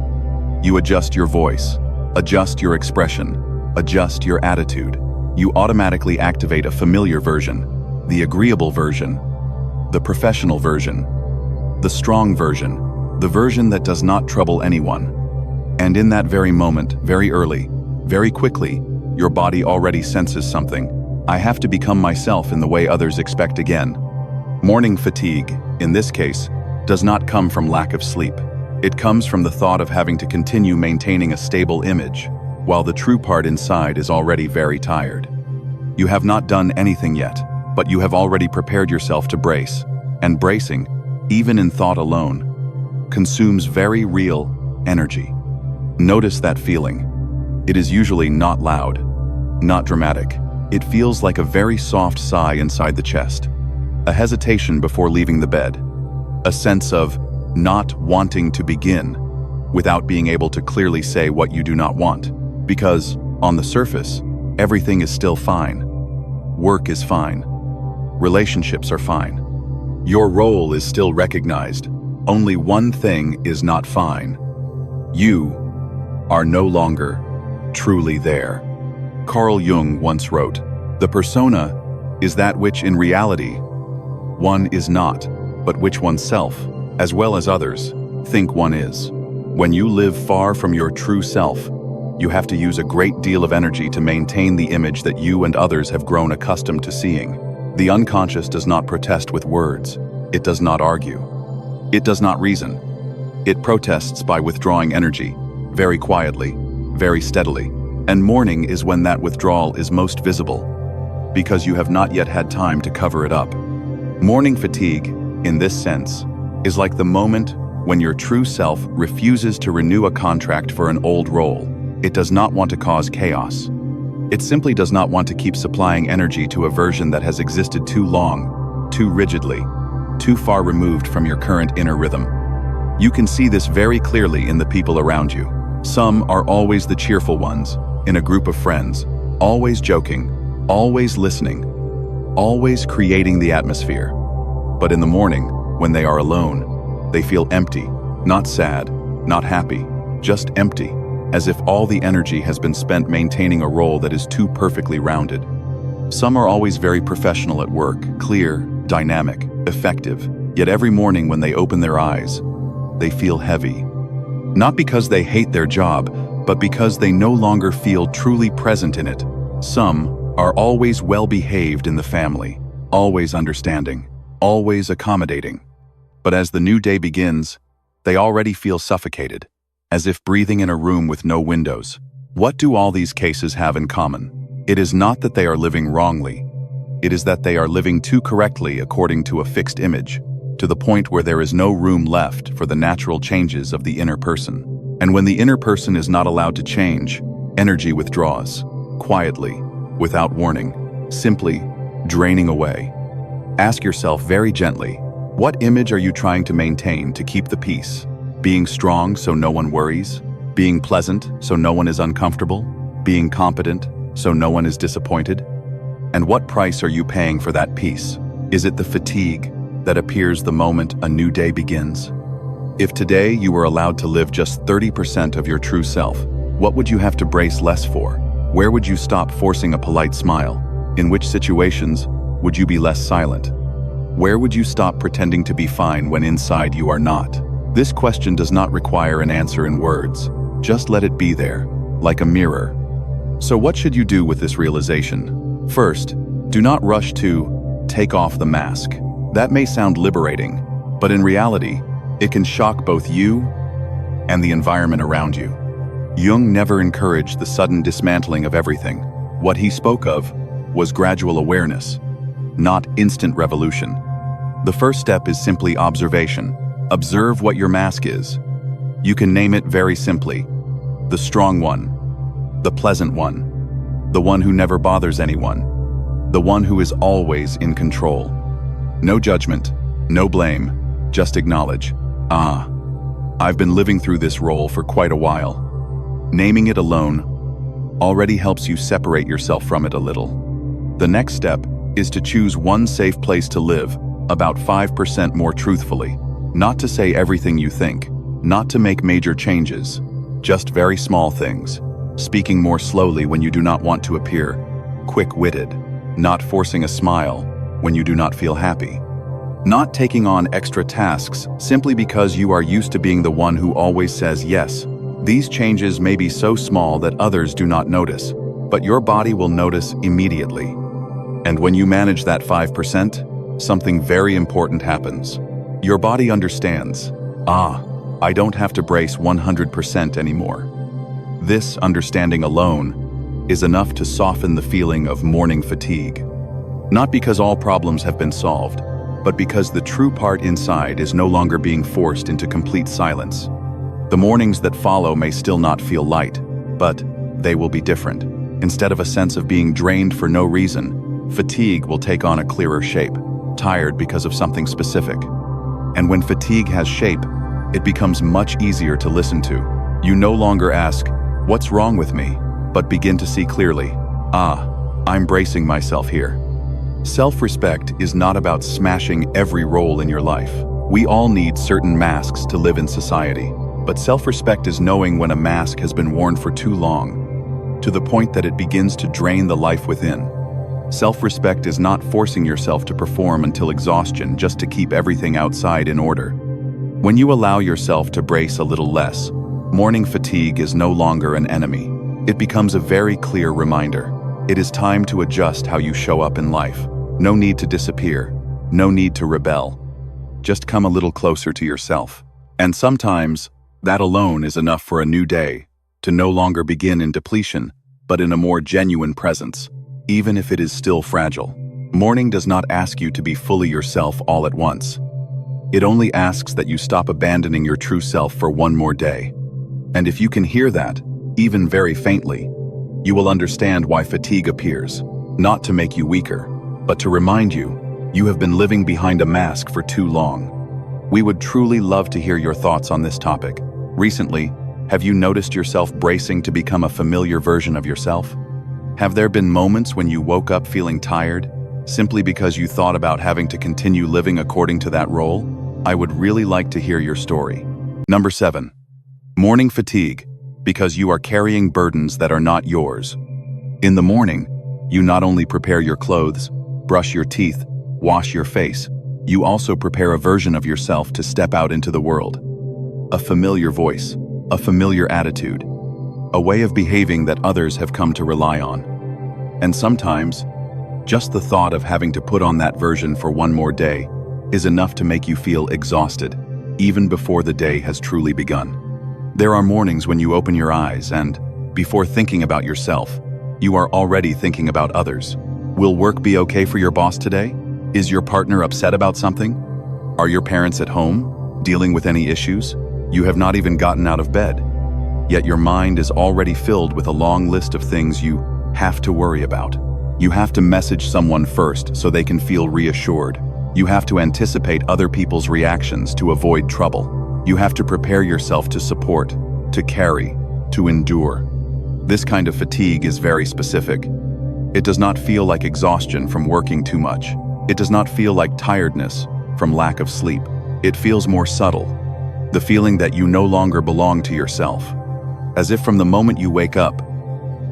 You adjust your voice, adjust your expression, adjust your attitude. You automatically activate a familiar version, the agreeable version, the professional version, the strong version, the version that does not trouble anyone. And in that very moment, very early, very quickly, your body already senses something. I have to become myself in the way others expect again. Morning fatigue, in this case, does not come from lack of sleep. It comes from the thought of having to continue maintaining a stable image, while the true part inside is already very tired. You have not done anything yet, but you have already prepared yourself to brace. And bracing, even in thought alone, consumes very real energy. Notice that feeling. It is usually not loud, not dramatic. It feels like a very soft sigh inside the chest, a hesitation before leaving the bed, a sense of not wanting to begin without being able to clearly say what you do not want, because on the surface, everything is still fine. Work is fine. Relationships are fine. Your role is still recognized. Only one thing is not fine. You are no longer truly there. Carl Jung once wrote, "The persona is that which in reality one is not, but which oneself, as well as others, think one is." When you live far from your true self, you have to use a great deal of energy to maintain the image that you and others have grown accustomed to seeing. The unconscious does not protest with words. It does not argue. It does not reason. It protests by withdrawing energy, very quietly, very steadily. And morning is when that withdrawal is most visible, because you have not yet had time to cover it up. Morning fatigue, in this sense, is like the moment when your true self refuses to renew a contract for an old role. It does not want to cause chaos. It simply does not want to keep supplying energy to a version that has existed too long, too rigidly, too far removed from your current inner rhythm. You can see this very clearly in the people around you. Some are always the cheerful ones, in a group of friends, always joking, always listening, always creating the atmosphere. But in the morning, when they are alone, they feel empty, not sad, not happy, just empty, as if all the energy has been spent maintaining a role that is too perfectly rounded. Some are always very professional at work, clear, dynamic, effective, yet every morning when they open their eyes, they feel heavy. Not because they hate their job, but because they no longer feel truly present in it. Some are always well-behaved in the family, always understanding, always accommodating. But as the new day begins, they already feel suffocated, as if breathing in a room with no windows. What do all these cases have in common? It is not that they are living wrongly. It is that they are living too correctly according to a fixed image, to the point where there is no room left for the natural changes of the inner person. And when the inner person is not allowed to change, energy withdraws, quietly, without warning, simply draining away. Ask yourself very gently, what image are you trying to maintain to keep the peace? Being strong so no one worries? Being pleasant so no one is uncomfortable? Being competent so no one is disappointed? And what price are you paying for that peace? Is it the fatigue that appears the moment a new day begins? If today you were allowed to live just 30% of your true self, what would you have to brace less for? Where would you stop forcing a polite smile? In which situations would you be less silent? Where would you stop pretending to be fine when inside you are not? This question does not require an answer in words. Just let it be there, like a mirror. So what should you do with this realization? First, do not rush to take off the mask. That may sound liberating, but in reality, it can shock both you and the environment around you. Jung never encouraged the sudden dismantling of everything. What he spoke of was gradual awareness, not instant revolution. The first step is simply observation. Observe what your mask is. You can name it very simply: the strong one, the pleasant one, the one who never bothers anyone, the one who is always in control. No judgment, no blame, just acknowledge. I've been living through this role for quite a while. Naming it alone already helps you separate yourself from it a little. The next step is to choose one safe place to live, about 5% more truthfully. Not to say everything you think, not to make major changes, just very small things. Speaking more slowly when you do not want to appear quick-witted, not forcing a smile when you do not feel happy. Not taking on extra tasks simply because you are used to being the one who always says yes. These changes may be so small that others do not notice, but your body will notice immediately. And when you manage that 5%, something very important happens. Your body understands, I don't have to brace 100% anymore. This understanding alone is enough to soften the feeling of morning fatigue. Not because all problems have been solved, but because the true part inside is no longer being forced into complete silence. The mornings that follow may still not feel light, but they will be different. Instead of a sense of being drained for no reason, fatigue will take on a clearer shape, tired because of something specific. And when fatigue has shape, it becomes much easier to listen to. You no longer ask, "What's wrong with me?" but begin to see clearly, I'm bracing myself here. Self-respect is not about smashing every role in your life. We all need certain masks to live in society, but self-respect is knowing when a mask has been worn for too long, to the point that it begins to drain the life within. Self-respect is not forcing yourself to perform until exhaustion just to keep everything outside in order. When you allow yourself to brace a little less, morning fatigue is no longer an enemy. It becomes a very clear reminder. It is time to adjust how you show up in life. No need to disappear. No need to rebel. Just come a little closer to yourself. And sometimes, that alone is enough for a new day, to no longer begin in depletion, but in a more genuine presence, even if it is still fragile. Morning does not ask you to be fully yourself all at once. It only asks that you stop abandoning your true self for one more day. And if you can hear that, even very faintly, you will understand why fatigue appears, not to make you weaker, but to remind you, you have been living behind a mask for too long. We would truly love to hear your thoughts on this topic. Recently, have you noticed yourself bracing to become a familiar version of yourself? Have there been moments when you woke up feeling tired, simply because you thought about having to continue living according to that role? I would really like to hear your story. Number 7. Morning fatigue, because you are carrying burdens that are not yours. In the morning, you not only prepare your clothes, brush your teeth, wash your face, you also prepare a version of yourself to step out into the world. A familiar voice, a familiar attitude, a way of behaving that others have come to rely on. And sometimes, just the thought of having to put on that version for one more day is enough to make you feel exhausted, even before the day has truly begun. There are mornings when you open your eyes and, before thinking about yourself, you are already thinking about others. Will work be okay for your boss today? Is your partner upset about something? Are your parents at home, dealing with any issues? You have not even gotten out of bed. Yet your mind is already filled with a long list of things you have to worry about. You have to message someone first so they can feel reassured. You have to anticipate other people's reactions to avoid trouble. You have to prepare yourself to support, to carry, to endure. This kind of fatigue is very specific. It does not feel like exhaustion from working too much. It does not feel like tiredness from lack of sleep. It feels more subtle, the feeling that you no longer belong to yourself. As if from the moment you wake up,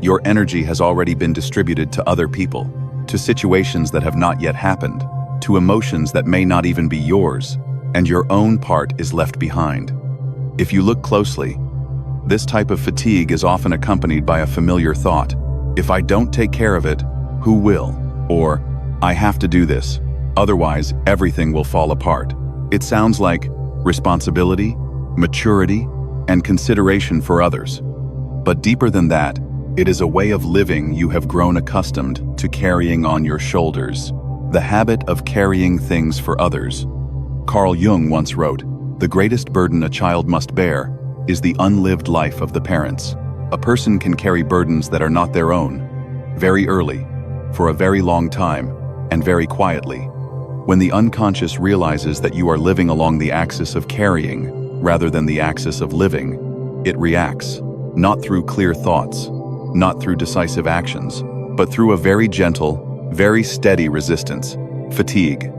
your energy has already been distributed to other people, to situations that have not yet happened, to emotions that may not even be yours, and your own part is left behind. If you look closely, this type of fatigue is often accompanied by a familiar thought. If I don't take care of it, who will? Or, I have to do this, otherwise everything will fall apart. It sounds like responsibility, maturity, and consideration for others. But deeper than that, it is a way of living you have grown accustomed to carrying on your shoulders. The habit of carrying things for others. Carl Jung once wrote, "The greatest burden a child must bear is the unlived life of the parents." A person can carry burdens that are not their own, very early, for a very long time, and very quietly. When the unconscious realizes that you are living along the axis of carrying, rather than the axis of living, it reacts, not through clear thoughts, not through decisive actions, but through a very gentle, very steady resistance, fatigue.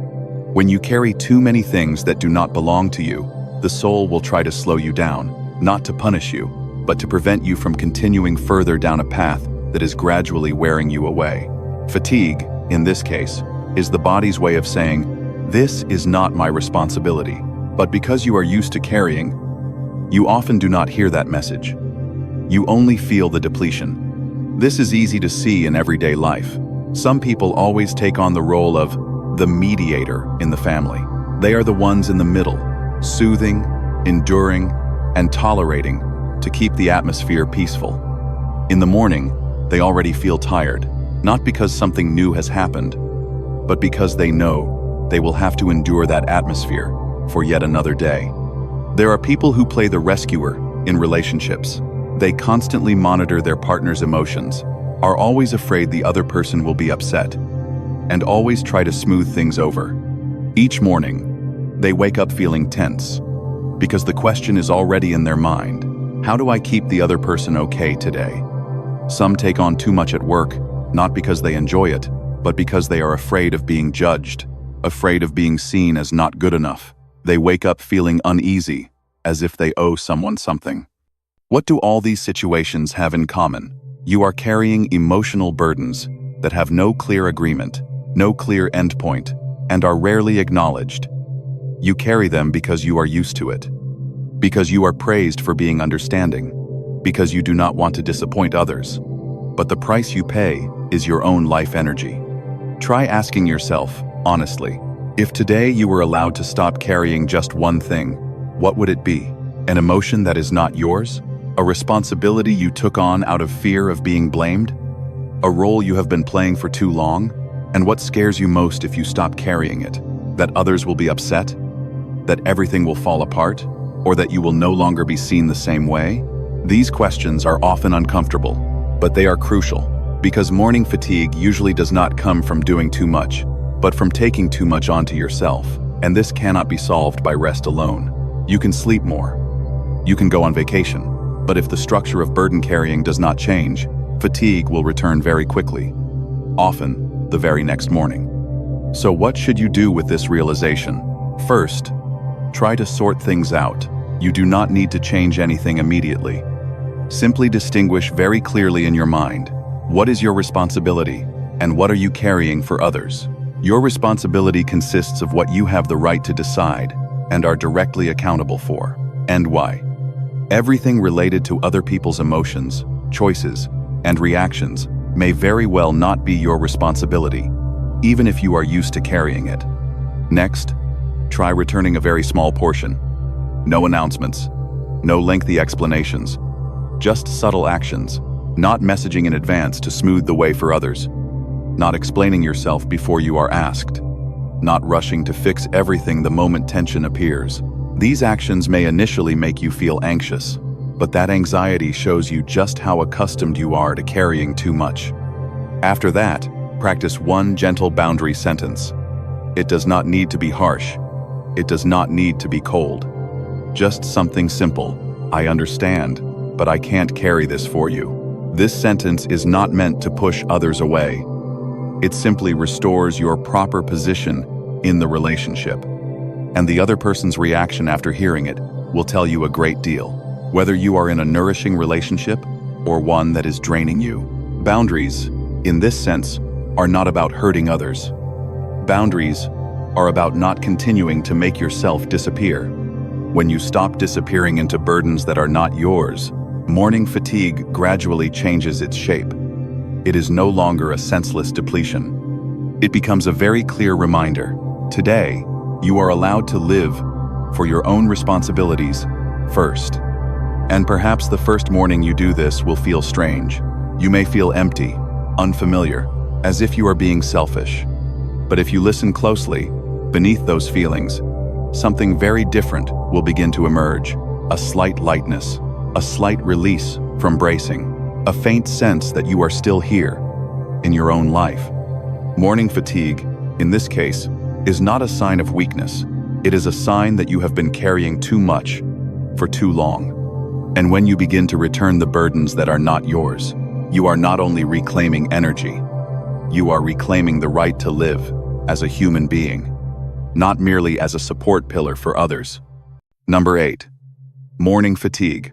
When you carry too many things that do not belong to you, the soul will try to slow you down, not to punish you, but to prevent you from continuing further down a path that is gradually wearing you away. Fatigue, in this case, is the body's way of saying, "This is not my responsibility." But because you are used to carrying, you often do not hear that message. You only feel the depletion. This is easy to see in everyday life. Some people always take on the role of the mediator in the family. They are the ones in the middle, soothing, enduring, and tolerating to keep the atmosphere peaceful. In the morning, they already feel tired, not because something new has happened, but because they know they will have to endure that atmosphere for yet another day. There are people who play the rescuer in relationships. They constantly monitor their partner's emotions, are always afraid the other person will be upset, and always try to smooth things over. Each morning, they wake up feeling tense, because the question is already in their mind: how do I keep the other person okay today? Some take on too much at work, not because they enjoy it, but because they are afraid of being judged, afraid of being seen as not good enough. They wake up feeling uneasy, as if they owe someone something. What do all these situations have in common? You are carrying emotional burdens that have no clear agreement, no clear endpoint, and are rarely acknowledged. You carry them because you are used to it, because you are praised for being understanding, because you do not want to disappoint others. But the price you pay is your own life energy. Try asking yourself, honestly, if today you were allowed to stop carrying just one thing, what would it be? An emotion that is not yours? A responsibility you took on out of fear of being blamed? A role you have been playing for too long? And what scares you most if you stop carrying it? That others will be upset? That everything will fall apart? Or that you will no longer be seen the same way? These questions are often uncomfortable, but they are crucial, because morning fatigue usually does not come from doing too much, but from taking too much onto yourself, and this cannot be solved by rest alone. You can sleep more. You can go on vacation. But if the structure of burden carrying does not change, fatigue will return very quickly, often the very next morning. So what should you do with this realization? First, try to sort things out. You do not need to change anything immediately. Simply distinguish very clearly in your mind, what is your responsibility and what are you carrying for others? Your responsibility consists of what you have the right to decide and are directly accountable for, and why. Everything related to other people's emotions, choices, and reactions may very well not be your responsibility, even if you are used to carrying it. Next, try returning a very small portion. No announcements, no lengthy explanations, just subtle actions, not messaging in advance to smooth the way for others, not explaining yourself before you are asked, not rushing to fix everything the moment tension appears. These actions may initially make you feel anxious, but that anxiety shows you just how accustomed you are to carrying too much. After that, practice one gentle boundary sentence. It does not need to be harsh. It does not need to be cold. Just something simple. I understand, but I can't carry this for you. This sentence is not meant to push others away. It simply restores your proper position in the relationship. And the other person's reaction after hearing it will tell you a great deal, whether you are in a nourishing relationship or one that is draining you. Boundaries, in this sense, are not about hurting others. Boundaries are about not continuing to make yourself disappear. When you stop disappearing into burdens that are not yours, morning fatigue gradually changes its shape. It is no longer a senseless depletion. It becomes a very clear reminder. Today, you are allowed to live for your own responsibilities first. And perhaps the first morning you do this will feel strange. You may feel empty, unfamiliar, as if you are being selfish. But if you listen closely, beneath those feelings, something very different will begin to emerge. A slight lightness, a slight release from bracing, a faint sense that you are still here in your own life. Morning fatigue, in this case, is not a sign of weakness. It is a sign that you have been carrying too much for too long. And when you begin to return the burdens that are not yours, you are not only reclaiming energy, you are reclaiming the right to live as a human being, not merely as a support pillar for others. Number 8. Morning fatigue.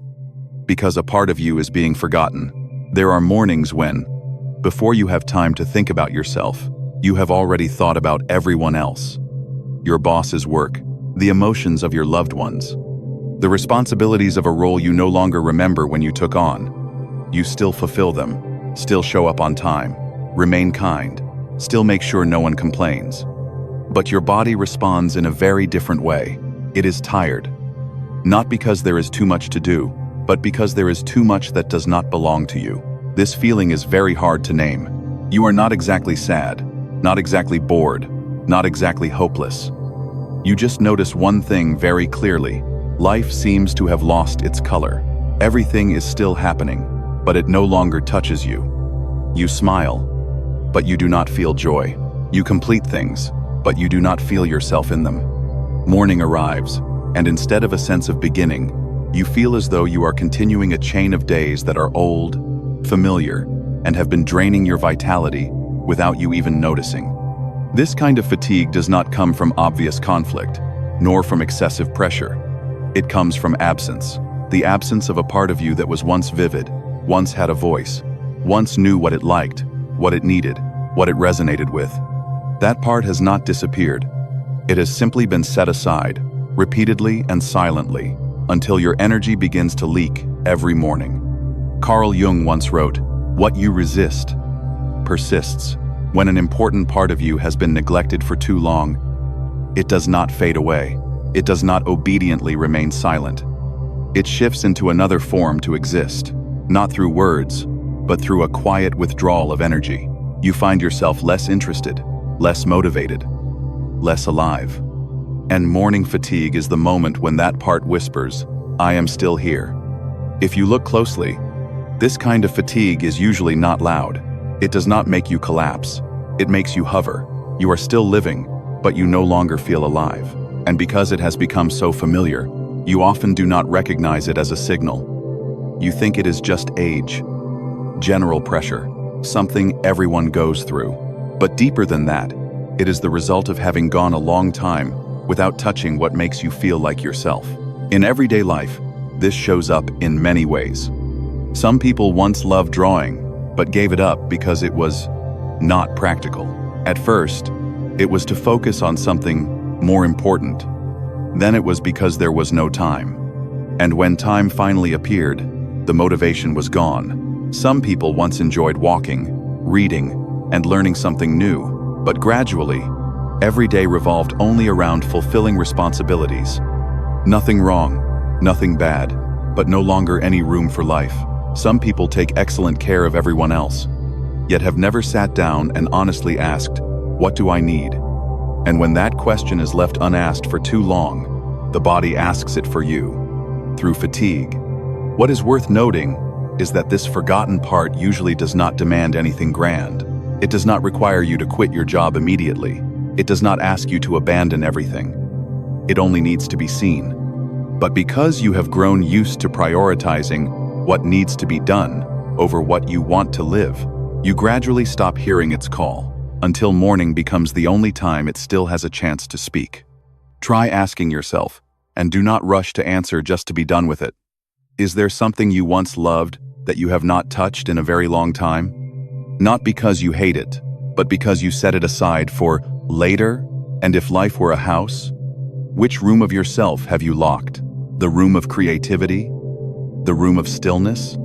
Because a part of you is being forgotten. There are mornings when, before you have time to think about yourself, you have already thought about everyone else. Your boss's work, the emotions of your loved ones, the responsibilities of a role you no longer remember when you took on. You still fulfill them, still show up on time, remain kind, still make sure no one complains. But your body responds in a very different way. It is tired. Not because there is too much to do, but because there is too much that does not belong to you. This feeling is very hard to name. You are not exactly sad, not exactly bored, not exactly hopeless. You just notice one thing very clearly. Life seems to have lost its color. Everything is still happening, but it no longer touches you. You smile, but you do not feel joy. You complete things, but you do not feel yourself in them. Morning arrives, and instead of a sense of beginning, you feel as though you are continuing a chain of days that are old, familiar, and have been draining your vitality without you even noticing. This kind of fatigue does not come from obvious conflict, nor from excessive pressure. It comes from absence, the absence of a part of you that was once vivid, once had a voice, once knew what it liked, what it needed, what it resonated with. That part has not disappeared. It has simply been set aside, repeatedly and silently, until your energy begins to leak every morning. Carl Jung once wrote, "What you resist persists." When an important part of you has been neglected for too long, it does not fade away. It does not obediently remain silent. It shifts into another form to exist, not through words, but through a quiet withdrawal of energy. You find yourself less interested, less motivated, less alive. And morning fatigue is the moment when that part whispers, "I am still here." If you look closely, this kind of fatigue is usually not loud. It does not make you collapse. It makes you hover. You are still living, but you no longer feel alive. And because it has become so familiar, you often do not recognize it as a signal. You think it is just age, general pressure, something everyone goes through. But deeper than that, it is the result of having gone a long time without touching what makes you feel like yourself. In everyday life, this shows up in many ways. Some people once loved drawing, but gave it up because it was not practical. At first, it was to focus on something more important. Then it was because there was no time. And when time finally appeared, the motivation was gone. Some people once enjoyed walking, reading, and learning something new, but gradually, every day revolved only around fulfilling responsibilities. Nothing wrong, nothing bad, but no longer any room for life. Some people take excellent care of everyone else, yet have never sat down and honestly asked, "What do I need?" And when that question is left unasked for too long, the body asks it for you, through fatigue. What is worth noting is that this forgotten part usually does not demand anything grand. It does not require you to quit your job immediately. It does not ask you to abandon everything. It only needs to be seen. But because you have grown used to prioritizing what needs to be done over what you want to live, you gradually stop hearing its call, until morning becomes the only time it still has a chance to speak. Try asking yourself, and do not rush to answer just to be done with it. Is there something you once loved that you have not touched in a very long time? Not because you hate it, but because you set it aside for later? And if life were a house, which room of yourself have you locked? The room of creativity? The room of stillness?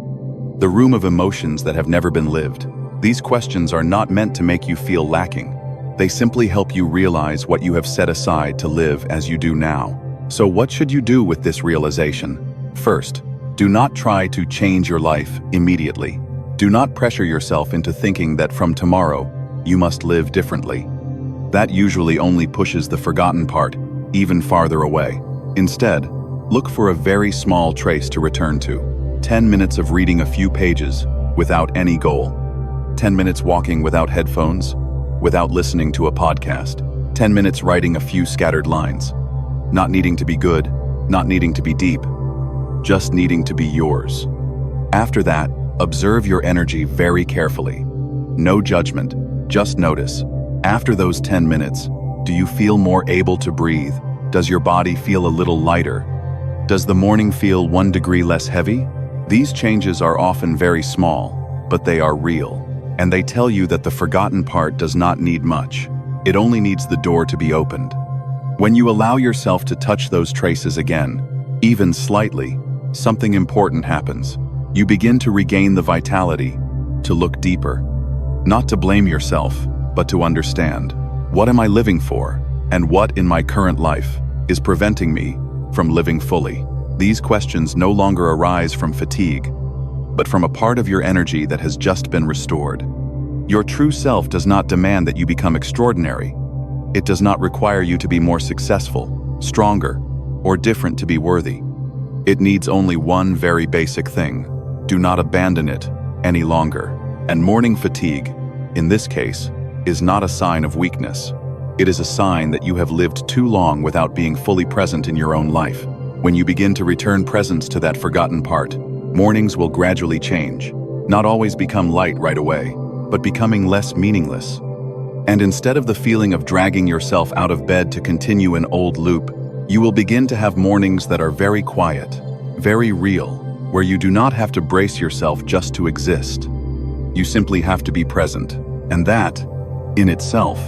The room of emotions that have never been lived? These questions are not meant to make you feel lacking. They simply help you realize what you have set aside to live as you do now. So what should you do with this realization? First, do not try to change your life immediately. Do not pressure yourself into thinking that from tomorrow, you must live differently. That usually only pushes the forgotten part even farther away. Instead, look for a very small trace to return to. 10 minutes of reading a few pages without any goal. 10 minutes walking without headphones, without listening to a podcast. 10 minutes writing a few scattered lines. Not needing to be good, not needing to be deep, just needing to be yours. After that, observe your energy very carefully. No judgment, just notice. After those 10 minutes, do you feel more able to breathe? Does your body feel a little lighter? Does the morning feel 1 degree less heavy? These changes are often very small, but they are real. And they tell you that the forgotten part does not need much. It only needs the door to be opened. When you allow yourself to touch those traces again, even slightly, something important happens. You begin to regain the vitality, to look deeper. Not to blame yourself, but to understand. What am I living for? And what in my current life is preventing me from living fully? These questions no longer arise from fatigue, but from a part of your energy that has just been restored. Your true self does not demand that you become extraordinary. It does not require you to be more successful, stronger, or different to be worthy. It needs only one very basic thing. Do not abandon it any longer. And morning fatigue, in this case, is not a sign of weakness. It is a sign that you have lived too long without being fully present in your own life. When you begin to return presence to that forgotten part, mornings will gradually change, not always become light right away, but becoming less meaningless. And instead of the feeling of dragging yourself out of bed to continue an old loop, you will begin to have mornings that are very quiet, very real, where you do not have to brace yourself just to exist. You simply have to be present, and that, in itself,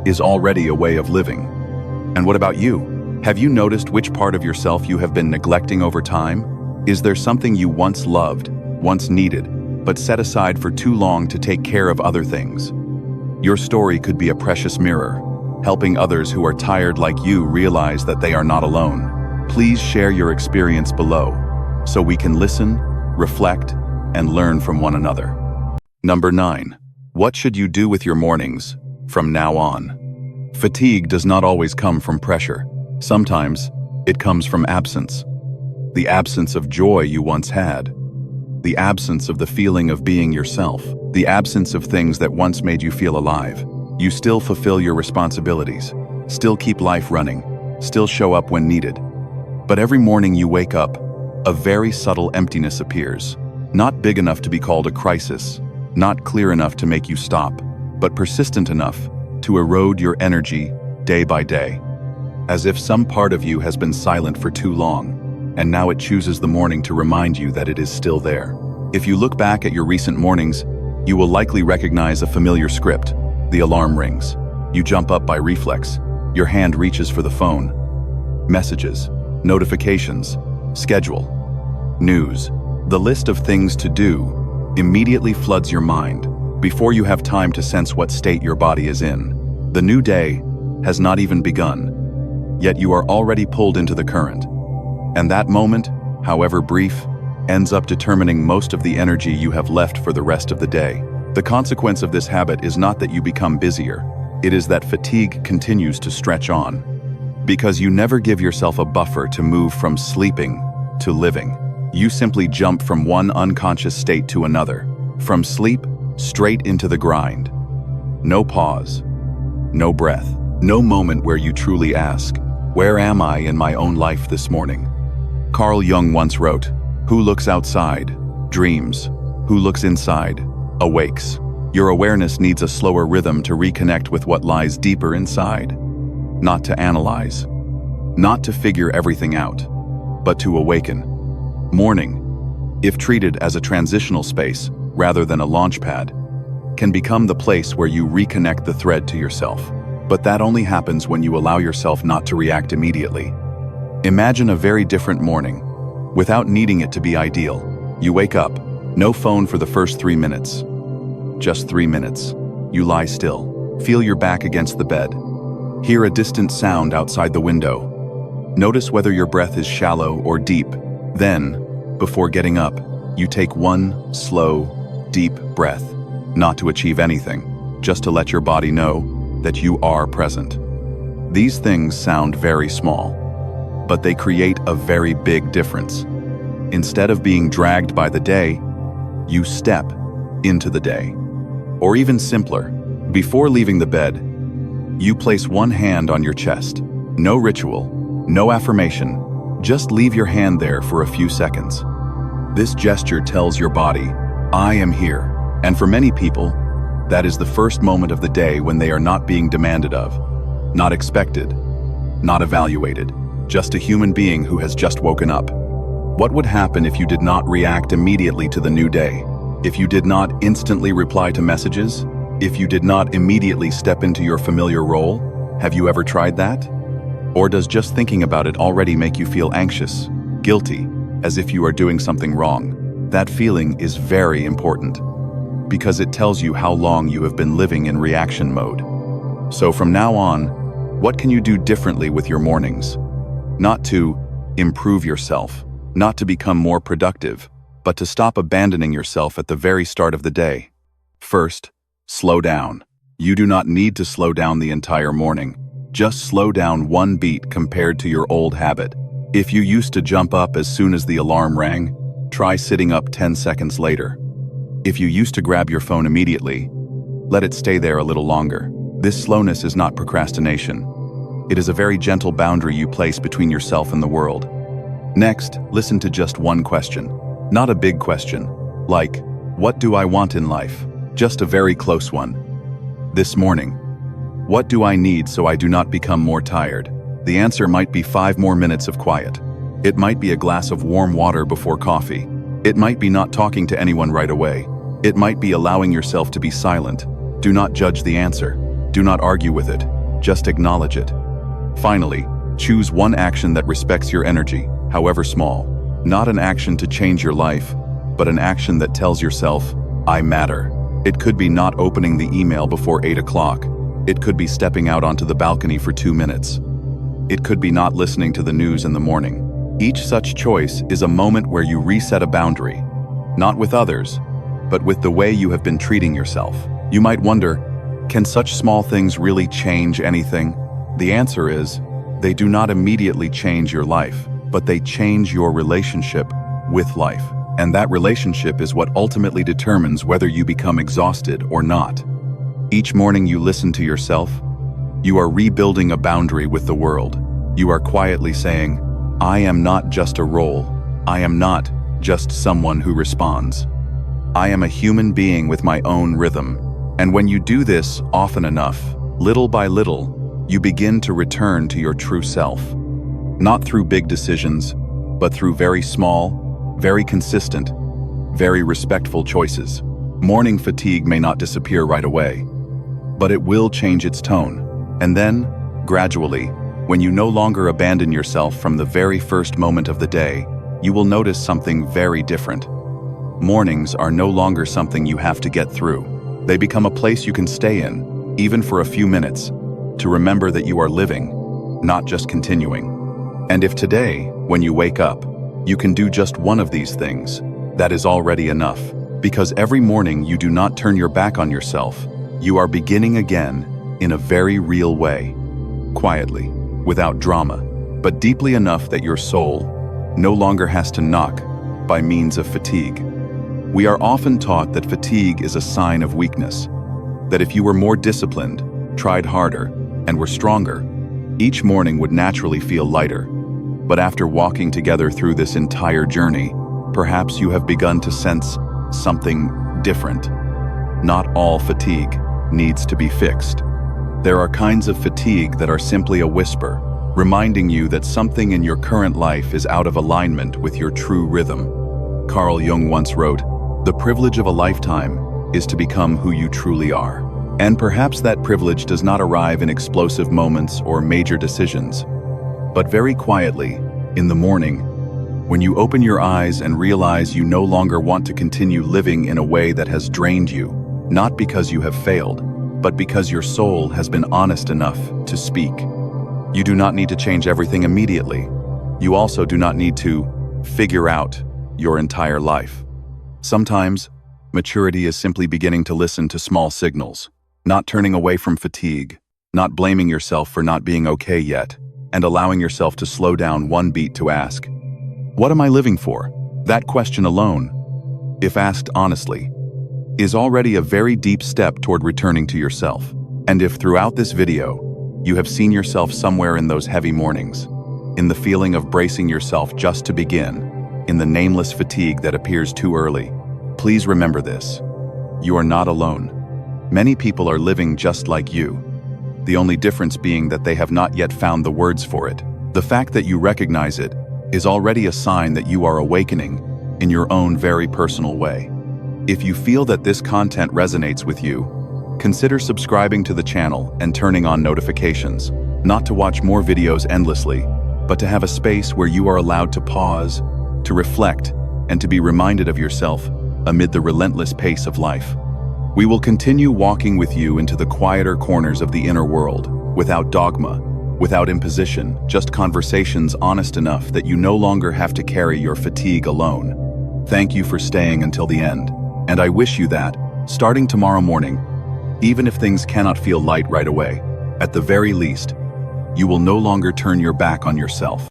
is already a way of living. And what about you? Have you noticed which part of yourself you have been neglecting over time? Is there something you once loved, once needed, but set aside for too long to take care of other things? Your story could be a precious mirror, helping others who are tired like you realize that they are not alone. Please share your experience below, so we can listen, reflect, and learn from one another. Number 9. What should you do with your mornings from now on? Fatigue does not always come from pressure. Sometimes it comes from absence. The absence of joy you once had. The absence of the feeling of being yourself. The absence of things that once made you feel alive. You still fulfill your responsibilities, still keep life running, still show up when needed. But every morning you wake up, a very subtle emptiness appears. Not big enough to be called a crisis, not clear enough to make you stop, but persistent enough to erode your energy day by day. As if some part of you has been silent for too long, and now it chooses the morning to remind you that it is still there. If you look back at your recent mornings, you will likely recognize a familiar script. The alarm rings. You jump up by reflex. Your hand reaches for the phone. Messages, notifications, schedule, news. The list of things to do immediately floods your mind before you have time to sense what state your body is in. The new day has not even begun, yet you are already pulled into the current. And that moment, however brief, ends up determining most of the energy you have left for the rest of the day. The consequence of this habit is not that you become busier, it is that fatigue continues to stretch on. Because you never give yourself a buffer to move from sleeping to living. You simply jump from one unconscious state to another, from sleep straight into the grind. No pause, no breath, no moment where you truly ask, where am I in my own life this morning? Carl Jung once wrote, "Who looks outside, dreams. Who looks inside, awakes." Your awareness needs a slower rhythm to reconnect with what lies deeper inside. Not to analyze, not to figure everything out, but to awaken. Morning, if treated as a transitional space rather than a launch pad, can become the place where you reconnect the thread to yourself. But that only happens when you allow yourself not to react immediately. Imagine a very different morning, without needing it to be ideal. You wake up, no phone for the first 3 minutes. Just 3 minutes. You lie still, feel your back against the bed. Hear a distant sound outside the window. Notice whether your breath is shallow or deep. Then, before getting up, you take one slow, deep breath, not to achieve anything, just to let your body know that you are present. These things sound very small, but they create a very big difference. Instead of being dragged by the day, you step into the day. Or even simpler, before leaving the bed, you place one hand on your chest. No ritual, no affirmation, just leave your hand there for a few seconds. This gesture tells your body, I am here. And for many people, that is the first moment of the day when they are not being demanded of, not expected, not evaluated, just a human being who has just woken up. What would happen if you did not react immediately to the new day? If you did not instantly reply to messages? If you did not immediately step into your familiar role? Have you ever tried that? Or does just thinking about it already make you feel anxious, guilty, as if you are doing something wrong? That feeling is very important, because it tells you how long you have been living in reaction mode. So from now on, what can you do differently with your mornings? Not to improve yourself, not to become more productive, but to stop abandoning yourself at the very start of the day. First, slow down. You do not need to slow down the entire morning. Just slow down one beat compared to your old habit. If you used to jump up as soon as the alarm rang, try sitting up 10 seconds later. If you used to grab your phone immediately, let it stay there a little longer. This slowness is not procrastination. It is a very gentle boundary you place between yourself and the world. Next, listen to just one question. Not a big question, like, what do I want in life? Just a very close one. This morning, what do I need so I do not become more tired? The answer might be 5 more minutes of quiet. It might be a glass of warm water before coffee. It might be not talking to anyone right away. It might be allowing yourself to be silent. Do not judge the answer. Do not argue with it. Just acknowledge it. Finally, choose one action that respects your energy, however small. Not an action to change your life, but an action that tells yourself, I matter. It could be not opening the email before 8 o'clock. It could be stepping out onto the balcony for 2 minutes. It could be not listening to the news in the morning. Each such choice is a moment where you reset a boundary, not with others, but with the way you have been treating yourself. You might wonder, can such small things really change anything? The answer is, they do not immediately change your life, but they change your relationship with life. And that relationship is what ultimately determines whether you become exhausted or not. Each morning you listen to yourself, you are rebuilding a boundary with the world. You are quietly saying, I am not just a role. I am not just someone who responds. I am a human being with my own rhythm. And when you do this often enough, little by little, you begin to return to your true self. Not through big decisions, but through very small, very consistent, very respectful choices. Morning fatigue may not disappear right away, but it will change its tone. And then, gradually, when you no longer abandon yourself from the very first moment of the day, you will notice something very different. Mornings are no longer something you have to get through. They become a place you can stay in, even for a few minutes, to remember that you are living, not just continuing. And if today, when you wake up, you can do just one of these things, that is already enough. Because every morning you do not turn your back on yourself, you are beginning again in a very real way, quietly, without drama, but deeply enough that your soul no longer has to knock by means of fatigue. We are often taught that fatigue is a sign of weakness, that if you were more disciplined, tried harder, and were stronger, each morning would naturally feel lighter. But after walking together through this entire journey, perhaps you have begun to sense something different. Not all fatigue needs to be fixed. There are kinds of fatigue that are simply a whisper, reminding you that something in your current life is out of alignment with your true rhythm. Carl Jung once wrote, "The privilege of a lifetime is to become who you truly are." And perhaps that privilege does not arrive in explosive moments or major decisions, but very quietly, in the morning, when you open your eyes and realize you no longer want to continue living in a way that has drained you, not because you have failed, but because your soul has been honest enough to speak. You do not need to change everything immediately. You also do not need to figure out your entire life. Sometimes, maturity is simply beginning to listen to small signals, not turning away from fatigue, not blaming yourself for not being okay yet, and allowing yourself to slow down one beat to ask, what am I living for? That question alone, if asked honestly, is already a very deep step toward returning to yourself. And if throughout this video, you have seen yourself somewhere in those heavy mornings, in the feeling of bracing yourself just to begin, in the nameless fatigue that appears too early, please remember this. You are not alone. Many people are living just like you, the only difference being that they have not yet found the words for it. The fact that you recognize it is already a sign that you are awakening in your own very personal way. If you feel that this content resonates with you, consider subscribing to the channel and turning on notifications, not to watch more videos endlessly, but to have a space where you are allowed to pause, to reflect, and to be reminded of yourself amid the relentless pace of life. We will continue walking with you into the quieter corners of the inner world, without dogma, without imposition, just conversations honest enough that you no longer have to carry your fatigue alone. Thank you for staying until the end, and I wish you that, starting tomorrow morning, Even if things cannot feel light right away, at the very least, you will no longer turn your back on yourself.